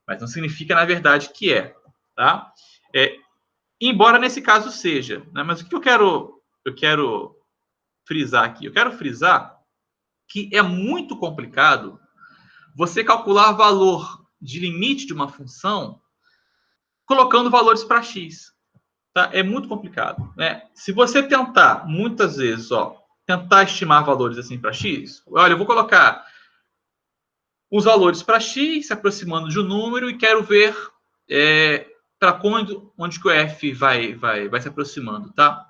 mas não significa, na verdade, que é, tá? Embora nesse caso seja, né? Mas o que eu quero frisar aqui? Eu quero frisar que é muito complicado você calcular valor de limite de uma função colocando valores para x. Tá? É muito complicado, né? Se você tentar, muitas vezes, tentar estimar valores assim para x, olha, eu vou colocar os valores para x se aproximando de um número e quero ver para onde que o f vai se aproximando, tá?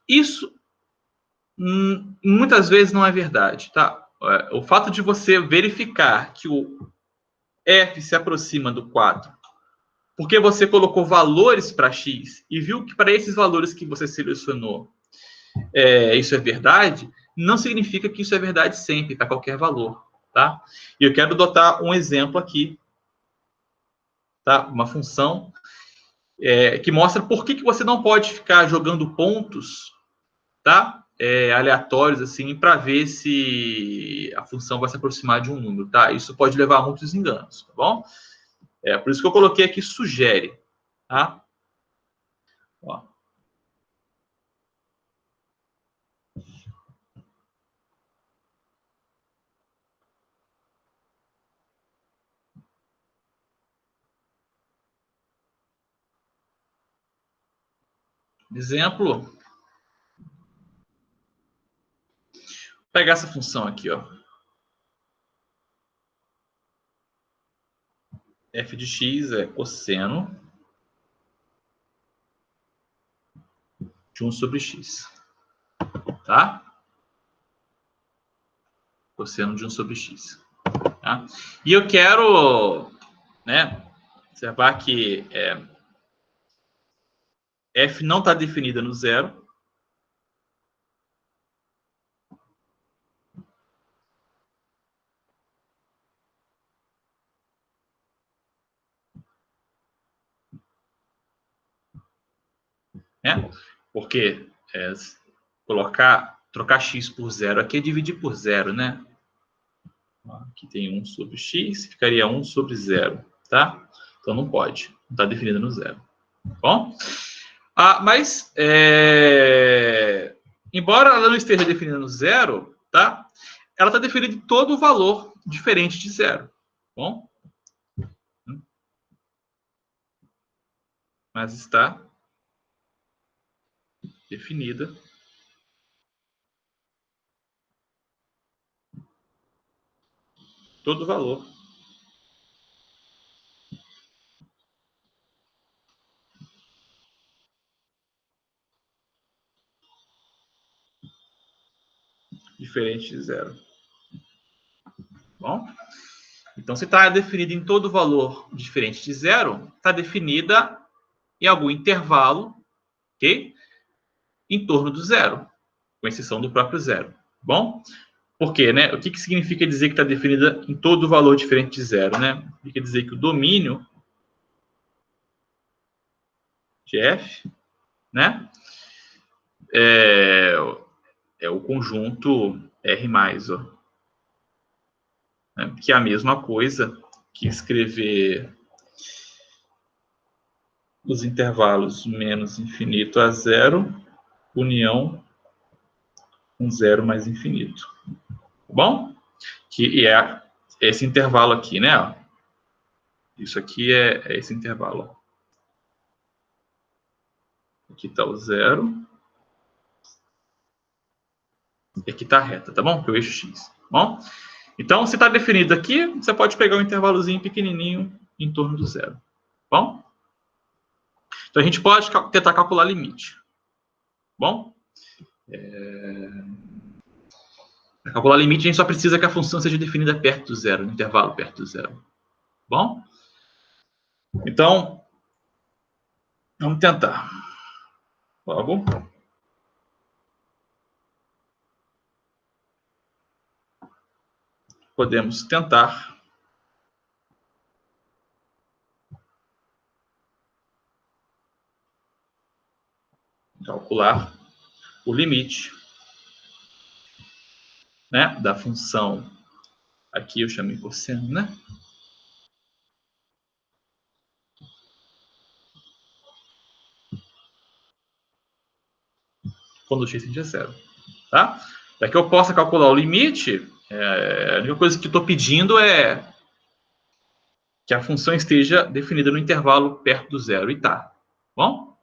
Isso muitas vezes não é verdade, tá? O fato de você verificar que o f se aproxima do 4 porque você colocou valores para x e viu que para esses valores que você selecionou isso é verdade, não significa que isso é verdade sempre, para qualquer valor, tá? E eu quero adotar um exemplo aqui, tá? Uma função que mostra por que você não pode ficar jogando pontos, tá? Aleatórios, assim, para ver se a função vai se aproximar de um número, tá? Isso pode levar a muitos enganos, tá bom? Por isso que eu coloquei aqui sugere, tá? Exemplo. Vou pegar essa função aqui, ó. F de x é cosseno de 1 sobre x. Tá? Cosseno de 1 sobre x. Tá? E eu quero, né, observar que f não está definida no zero. Né? Porque trocar x por zero aqui é dividir por zero, né? Aqui tem 1 sobre x, ficaria 1 sobre 0, tá? Então não pode, não está definido no zero. Bom? Mas, embora ela não esteja definida no zero, tá? Ela está definida em todo o valor diferente de zero. Bom? Mas está definida todo o valor diferente de zero. Bom? Então, se está definida em todo valor diferente de zero, está definida em algum intervalo, ok? Em torno do zero, com exceção do próprio zero. Bom? Por quê, né? O que significa dizer que está definida em todo valor diferente de zero, né? Significa dizer que o domínio de f, né? É o conjunto R+, ó. Né? Que é a mesma coisa que escrever os intervalos menos infinito a zero, união com zero mais infinito. Tá bom? Que é esse intervalo aqui, né? Ó. Isso aqui é esse intervalo. Ó. Aqui está o zero. E aqui está a reta, tá bom? Que é o eixo x. Tá bom? Então, se está definido aqui, você pode pegar um intervalozinho pequenininho em torno do zero. Tá bom? Então, a gente pode tentar calcular limite. Tá bom? Para calcular limite, a gente só precisa que a função seja definida perto do zero, no intervalo perto do zero. Tá bom? Então, vamos tentar. Logo. Podemos tentar calcular o limite, né, da função, aqui eu chamei cosseno, né? Quando o x tende a zero, tá? Para que eu possa calcular o limite, a única coisa que estou pedindo é que a função esteja definida no intervalo perto do zero, e tá. Bom?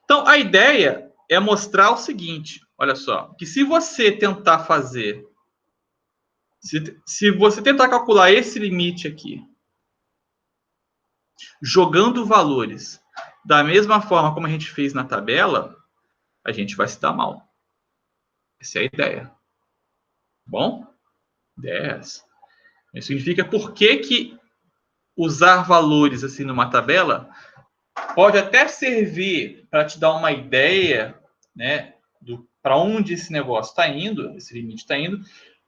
Então, a ideia é mostrar o seguinte, olha só, que se você tentar fazer, se você tentar calcular esse limite aqui, jogando valores da mesma forma como a gente fez na tabela, a gente vai se dar mal. Essa é a ideia. Bom? Ideia é essa. Isso significa por que usar valores assim numa tabela pode até servir para te dar uma ideia, né, para onde esse negócio está indo, esse limite está indo,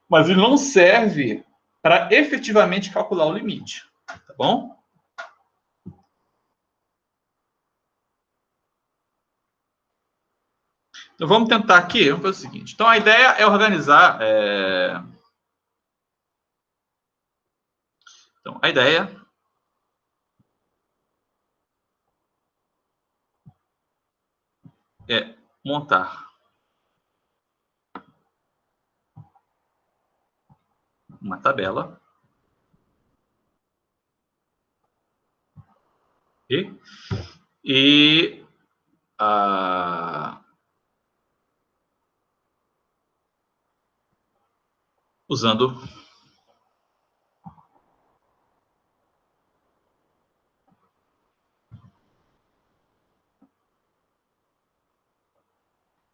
mas ele não serve para efetivamente calcular o limite, tá bom? Então vamos tentar aqui, vamos fazer o seguinte. Então a ideia é organizar. Então a ideia é montar uma tabela e usando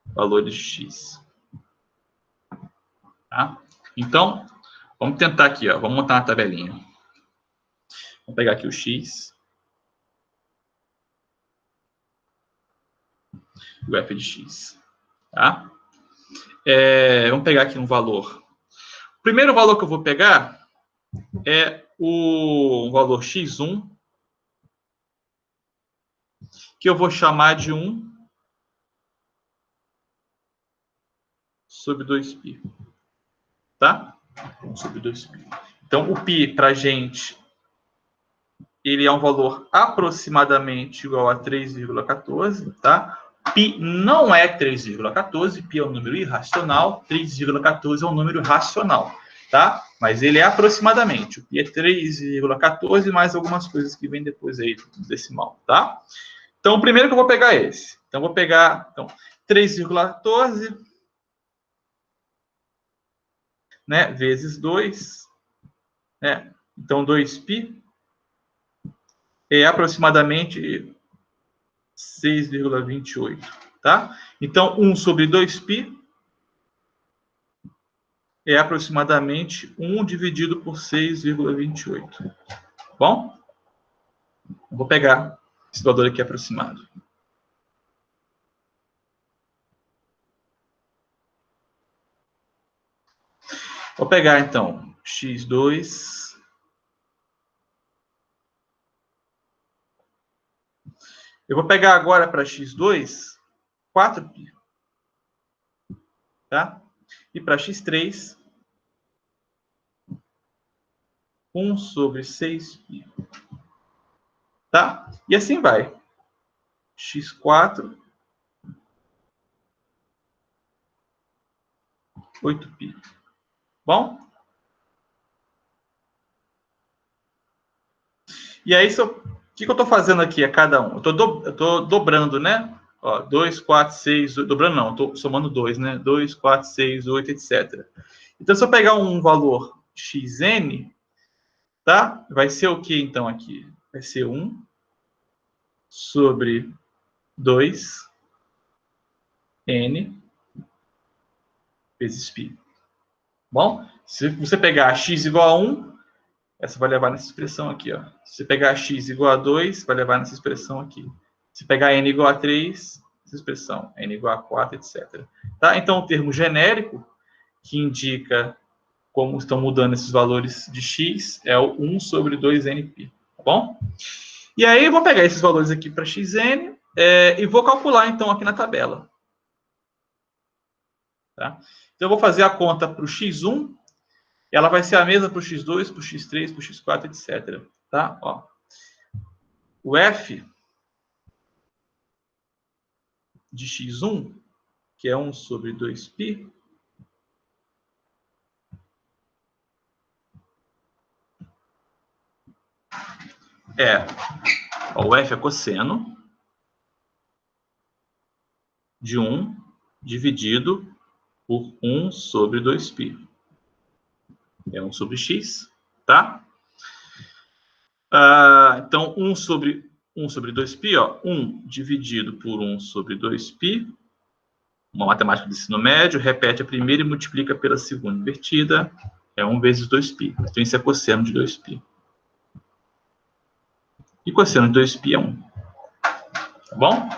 valores x. Tá? Então, vamos tentar aqui, ó, vamos montar uma tabelinha. Vamos pegar aqui o x. O f de x. Tá? Vamos pegar aqui um valor. O primeiro valor que eu vou pegar é o valor x1, que eu vou chamar de 1 sobre 2π. Tá? 1 sobre 2π. Então, o π, para a gente, ele é um valor aproximadamente igual a 3,14, tá? Π não é 3,14, π é um número irracional, 3,14 é um número racional, tá? Mas ele é aproximadamente. O π é 3,14 mais algumas coisas que vêm depois aí do decimal, tá? Então, o primeiro que eu vou pegar é esse. Então, vou pegar 3,14, né, vezes 2, né? Então, 2π é aproximadamente 6,28, tá? Então, 1 sobre 2π é aproximadamente 1 dividido por 6,28. Bom? Vou pegar esse valor aqui aproximado. Vou pegar, então, x2... Eu vou pegar agora para x2, 4π. Tá? E para x3, 1 sobre 6π. Tá? E assim vai. x4, 8π. Bom? E aí, o que eu estou fazendo aqui a cada um? Eu estou dobrando, né? Ó, 2, 4, 6, 8, dobrando não, estou somando 2, né? 2, 4, 6, 8, etc. Então, se eu pegar um valor xn, tá? Vai ser o que, então, aqui? Vai ser 1 sobre 2 n vezes π. Bom, se você pegar x igual a 1, essa vai levar nessa expressão aqui, ó. Se você pegar x igual a 2, vai levar nessa expressão aqui. Se pegar n igual a 3, essa expressão, n igual a 4, etc. Tá? Então, o termo genérico, que indica como estão mudando esses valores de x, é o 1 sobre 2nπ. Tá bom? E aí, eu vou pegar esses valores aqui para xn e vou calcular, então, aqui na tabela. Tá? Então, eu vou fazer a conta para o x1, ela vai ser a mesma para o x2, para o x3, para o x4, etc. Tá? Ó. O f de x1, que é 1 sobre 2π, o f é cosseno de 1 dividido por 1 sobre 2π. É 1 sobre x, tá? Então, 1 sobre 2π, ó, 1 dividido por 1 sobre 2π, uma matemática do ensino médio, repete a primeira e multiplica pela segunda invertida, é 1 vezes 2π. Então, isso é cosseno de 2π. E cosseno de 2π é 1. Tá bom?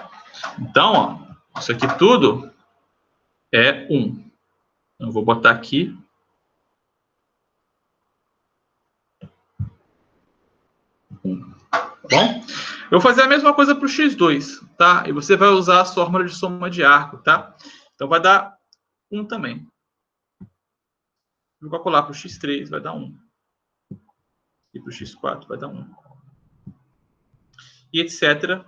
Então, ó, isso aqui tudo é 1. Eu vou botar aqui. Tá bom? Eu vou fazer a mesma coisa para o x2, tá? E você vai usar a fórmula de soma de arco, tá? Então, vai dar 1 também. Vou calcular para o x3, vai dar 1. E para o x4 vai dar 1. E etc.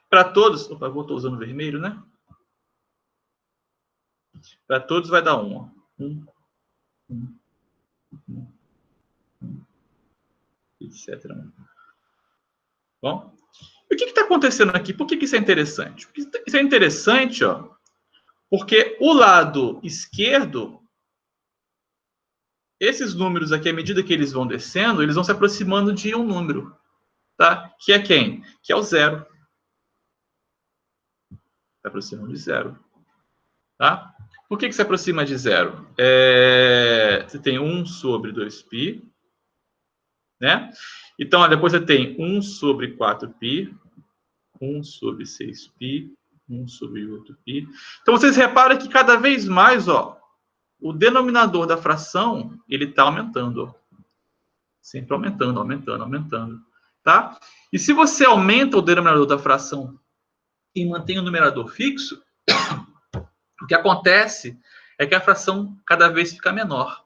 Para todos... Opa, eu estou usando vermelho, né? Para todos vai dar 1. Ó. 1, 1, 1, 1, etc. 1. Bom? E o que está acontecendo aqui? Por que isso é interessante? Isso é interessante, ó, porque o lado esquerdo, esses números aqui, à medida que eles vão descendo, eles vão se aproximando de um número, tá? Que é quem? Que é o zero. Se aproximam de zero, tá? Por que se aproxima de zero? Você tem 1 sobre 2π, né? Então, ó, depois você tem 1 sobre 4π, 1 sobre 6π, 1 sobre 8π. Então, vocês reparam que cada vez mais, ó, o denominador da fração, ele está aumentando, ó. Sempre aumentando, aumentando, aumentando, tá? E se você aumenta o denominador da fração e mantém o numerador fixo, o que acontece é que a fração cada vez fica menor,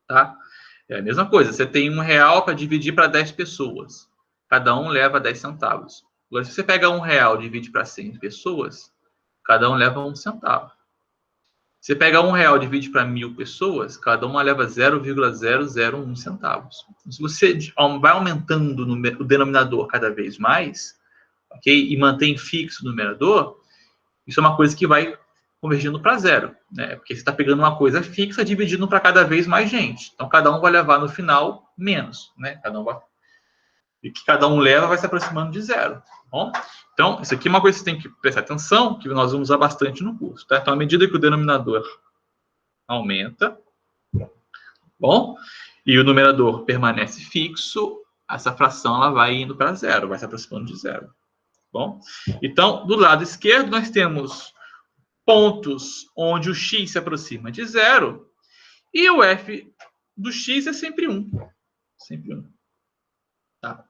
tá? É a mesma coisa, você tem R$1 para dividir para 10 pessoas. Cada um leva 10 centavos. Agora, se você pega R$1 e divide para 100 pessoas, cada um leva 1 centavo. Você pega R$1 e divide para 1.000 pessoas, cada uma leva 0,001 centavos. Se você vai aumentando o denominador cada vez mais, ok? E mantém fixo o numerador, isso é uma coisa que vai convergindo para zero, né? Porque você está pegando uma coisa fixa, dividindo para cada vez mais gente. Então, cada um vai levar no final menos, né? E que cada um leva vai se aproximando de zero, tá bom? Então, isso aqui é uma coisa que você tem que prestar atenção, que nós vamos usar bastante no curso, tá? Então, à medida que o denominador aumenta, bom, e o numerador permanece fixo, essa fração ela vai indo para zero, vai se aproximando de zero, bom? Então, do lado esquerdo, nós temos pontos onde o x se aproxima de zero e o f do x é sempre 1. Sempre 1. Tá?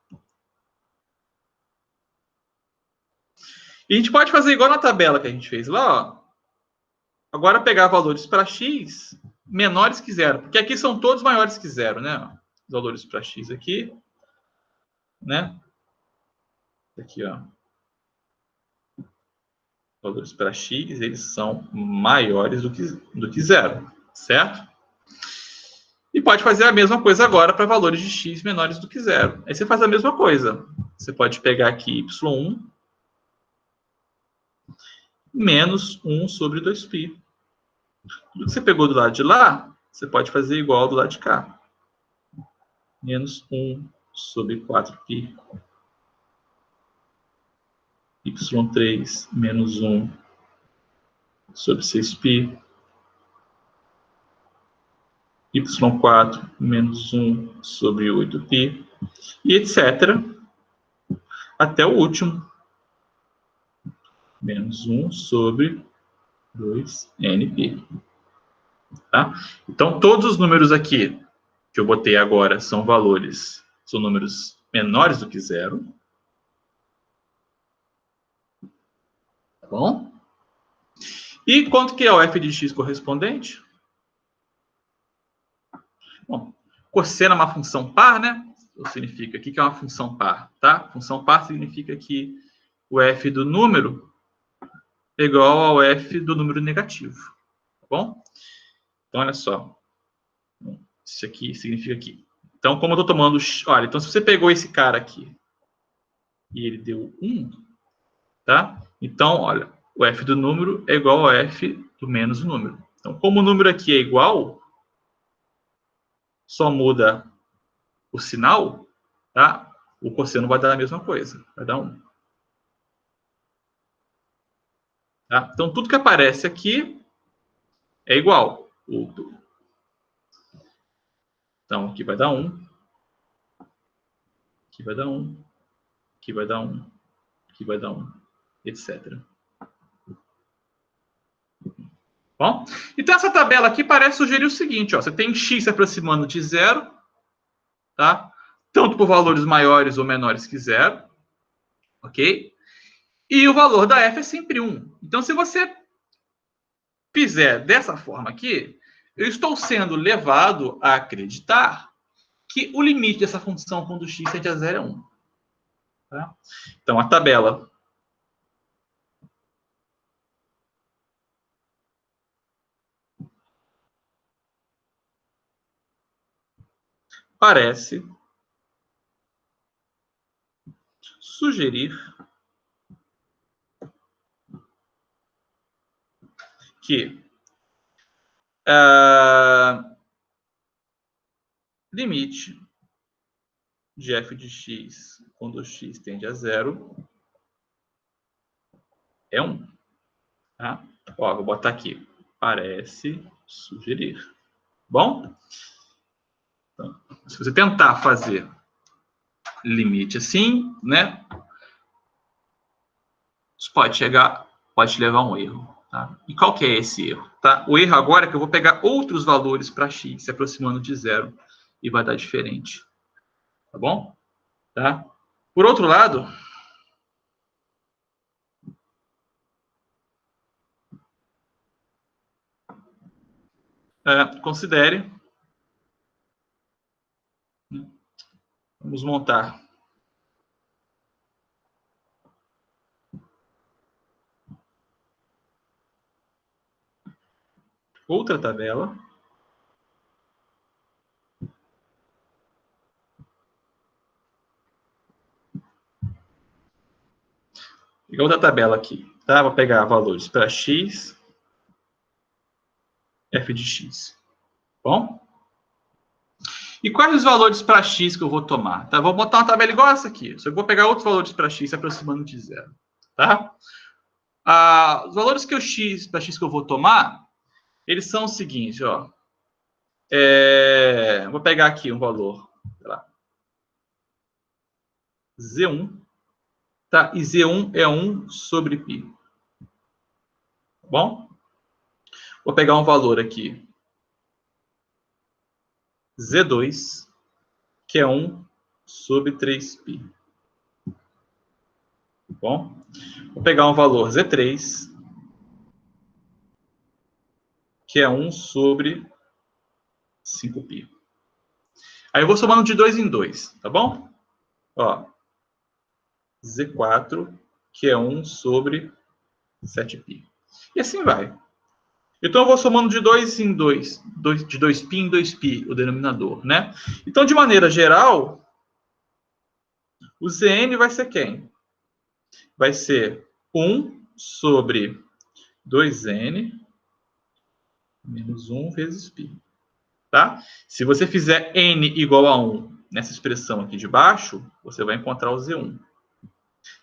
E a gente pode fazer igual na tabela que a gente fez lá, ó. Agora pegar valores para x menores que zero, porque aqui são todos maiores que zero, né? Os valores para x aqui, né? Aqui, ó. Valores para x, eles são maiores do que zero, certo? E pode fazer a mesma coisa agora para valores de x menores do que zero. Aí você faz a mesma coisa. Você pode pegar aqui y1 menos 1 sobre 2π. Tudo que você pegou do lado de lá, você pode fazer igual do lado de cá. Menos 1 sobre 4π. y3 menos 1 sobre 6π. y4 menos 1 sobre 8π. E etc. Até o último. Menos 1 sobre 2nπ. Tá? Então, todos os números aqui que eu botei agora são números menores do que zero. Tá bom? E quanto que é o f de x correspondente? Bom, cosseno é uma função par, né? Significa aqui que é uma função par, tá? Função par significa que o f do número é igual ao f do número negativo. Tá bom? Então, olha só. Isso aqui significa aqui. Então, como eu estou tomando... Olha, então se você pegou esse cara aqui e ele deu 1, tá? Então, olha, o f do número é igual ao f do menos o número. Então, como o número aqui é igual, só muda o sinal, tá? O cosseno vai dar a mesma coisa, vai dar 1. Tá? Então, tudo que aparece aqui é igual. Então, aqui vai dar 1. Aqui vai dar 1. Aqui vai dar 1. Aqui vai dar 1. Etc. Bom, então essa tabela aqui parece sugerir o seguinte, ó, você tem x se aproximando de zero, tá? Tanto por valores maiores ou menores que zero, ok? E o valor da f é sempre 1. Então, se você fizer dessa forma aqui, eu estou sendo levado a acreditar que o limite dessa função quando x tende a 0 é 1. Tá? Então, a tabela parece sugerir que limite de f de x quando x tende a zero é 1. Tá? Ó, vou botar aqui. Parece sugerir. Bom? Então, se você tentar fazer limite assim, né? Isso pode levar a um erro. Tá? E qual que é esse erro? Tá? O erro agora é que eu vou pegar outros valores para x se aproximando de zero e vai dar diferente. Tá bom? Tá? Por outro lado, considere, vamos montar outra tabela. Pegar outra tabela aqui, tá? Vou pegar valores para x, f de x. Bom? E quais os valores para x que eu vou tomar? Tá? Vou botar uma tabela igual essa aqui. Só que eu vou pegar outros valores para x se aproximando de zero. Tá? Os valores que para x que eu vou tomar, eles são os seguintes, ó. Vou pegar aqui um valor, sei lá, z1, tá? E z1 é 1 sobre π. Tá bom? Vou pegar um valor aqui, z2, que é 1 sobre 3π. Tá bom? Vou pegar um valor z3, que é 1 sobre 5π. Aí eu vou somando de 2 em 2, tá bom? Ó, z4, que é 1 sobre 7π. E assim vai. Então eu vou somando de 2 em 2, de 2π em 2π, o denominador, né? Então, de maneira geral, o Zn vai ser quem? Vai ser 1 sobre 2n menos 1 vezes π. Tá? Se você fizer n igual a 1 nessa expressão aqui de baixo, você vai encontrar o Z1.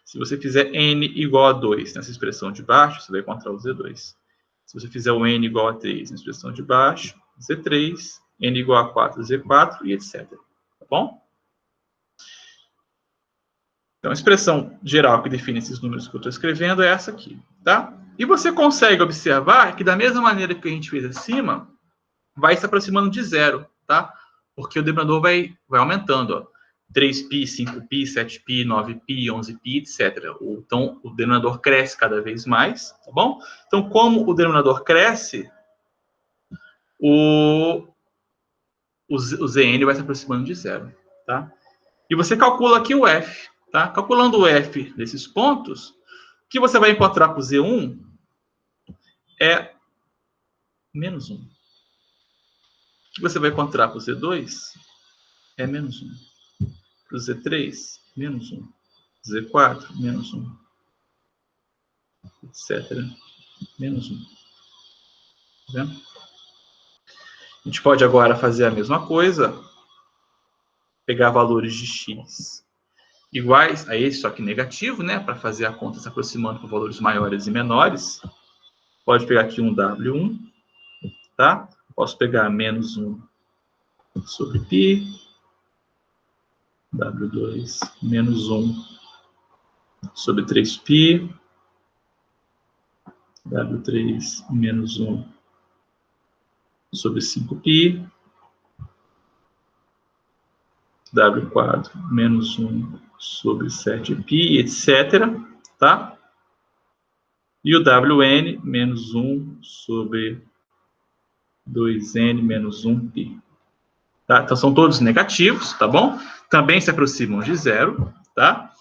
Se você fizer n igual a 2 nessa expressão de baixo, você vai encontrar o Z2. Se você fizer o n igual a 3 na expressão de baixo, Z3, n igual a 4, Z4 e etc. Tá bom? Então, a expressão geral que define esses números que eu estou escrevendo é essa aqui. Tá? E você consegue observar que, da mesma maneira que a gente fez acima, vai se aproximando de zero, tá? Porque o denominador vai aumentando, ó. 3π, 5π, 7π, 9π, 11π, etc. Então, o denominador cresce cada vez mais, tá bom? Então, como o denominador cresce, o Zn vai se aproximando de zero, tá? E você calcula aqui o f, tá? Calculando o f desses pontos, o que você vai encontrar para o Z1 é menos 1. O que você vai encontrar para o Z2 é menos 1. Para o Z3, menos 1. Z4, menos 1. Etc. Menos 1. Tá vendo? A gente pode agora fazer a mesma coisa, pegar valores de x iguais a esse, só que negativo, né? Para fazer a conta se aproximando com valores maiores e menores. Pode pegar aqui um W1, tá? Posso pegar menos 1 sobre π, W2 menos 1 sobre 3π, W3 menos 1 sobre 5π, W4 menos 1 sobre 7π, etc. Tá? E o Wn menos 1 sobre 2n menos 1π. Tá? Então, são todos negativos, tá bom? Também se aproximam de zero, tá?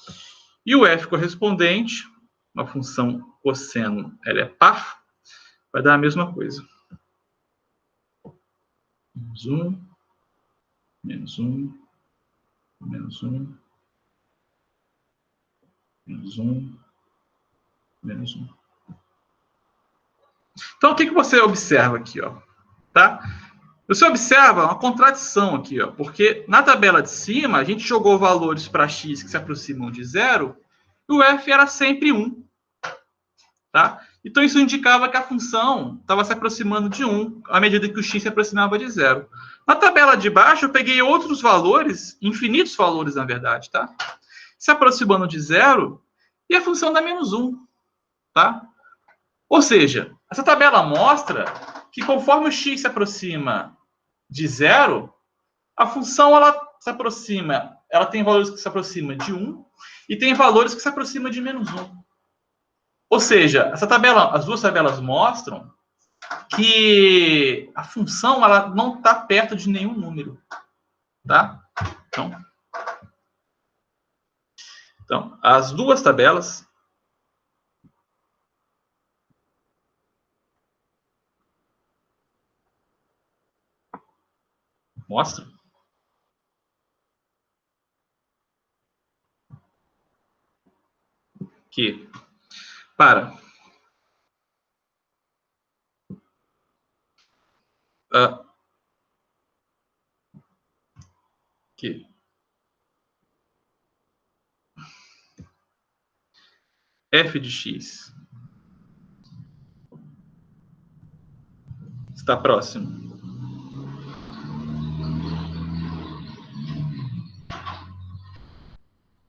E o f correspondente, uma função cosseno, ela é par, vai dar a mesma coisa. Menos 1, menos 1, menos 1, Menos 1. Menos 1. Então, o que você observa aqui, ó? Tá? Você observa uma contradição aqui, ó, porque na tabela de cima, a gente jogou valores para x que se aproximam de 0, e o f era sempre 1. Tá? Então, isso indicava que a função estava se aproximando de 1 à medida que o x se aproximava de 0. Na tabela de baixo, eu peguei outros valores, infinitos valores, na verdade, tá? Se aproximando de 0, e a função dá menos 1. Tá? Ou seja, essa tabela mostra que conforme o x se aproxima de 0, a função ela se aproxima, ela tem valores que se aproximam de 1 e tem valores que se aproximam de menos 1. Ou seja, essa tabela, as duas tabelas mostram que a função ela não está perto de nenhum número. Tá? Então, as duas tabelas mostram que para que f de x está próximo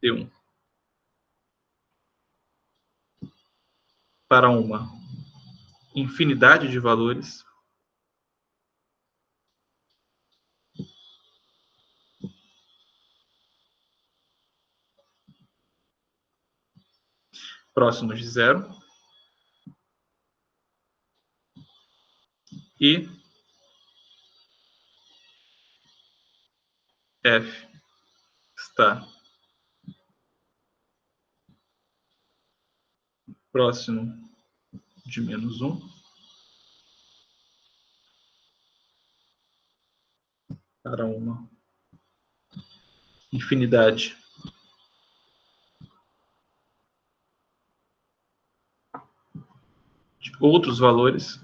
de 1 para uma infinidade de valores próximos de 0 e f está próximo de menos 1 para uma infinidade de outros valores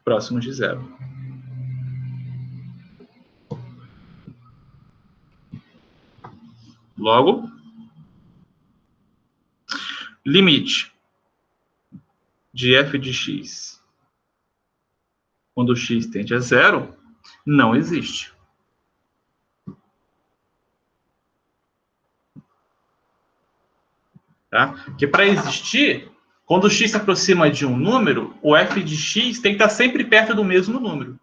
próximos de 0. Logo, limite de f de x quando x tende a 0 não existe. Tá? Porque para existir, quando o x se aproxima de um número, o f de x tem que estar sempre perto do mesmo número.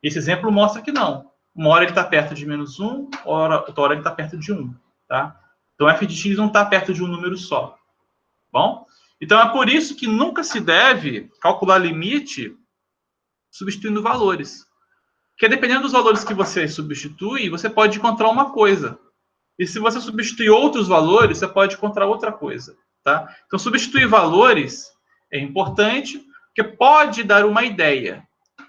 Esse exemplo mostra que não. Uma hora ele está perto de menos 1, outra hora ele está perto de 1. Tá? Então, f de x não está perto de um número só. Bom? Então, é por isso que nunca se deve calcular limite substituindo valores. Porque dependendo dos valores que você substitui, você pode encontrar uma coisa. E se você substituir outros valores, você pode encontrar outra coisa. Tá? Então, substituir valores é importante, porque pode dar uma ideia,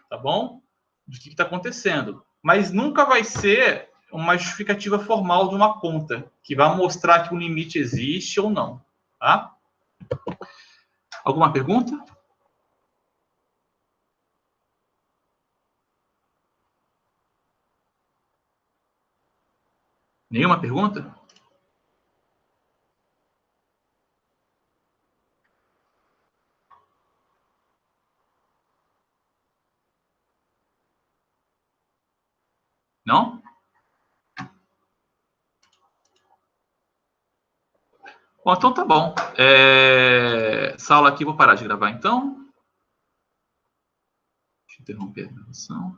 tá bom? Do que está acontecendo. Mas nunca vai ser uma justificativa formal de uma conta, que vai mostrar que o limite existe ou não. Tá? Alguma pergunta? Nenhuma pergunta? Não? Bom, então tá bom. Essa aula aqui, vou parar de gravar então. Deixa eu interromper a gravação.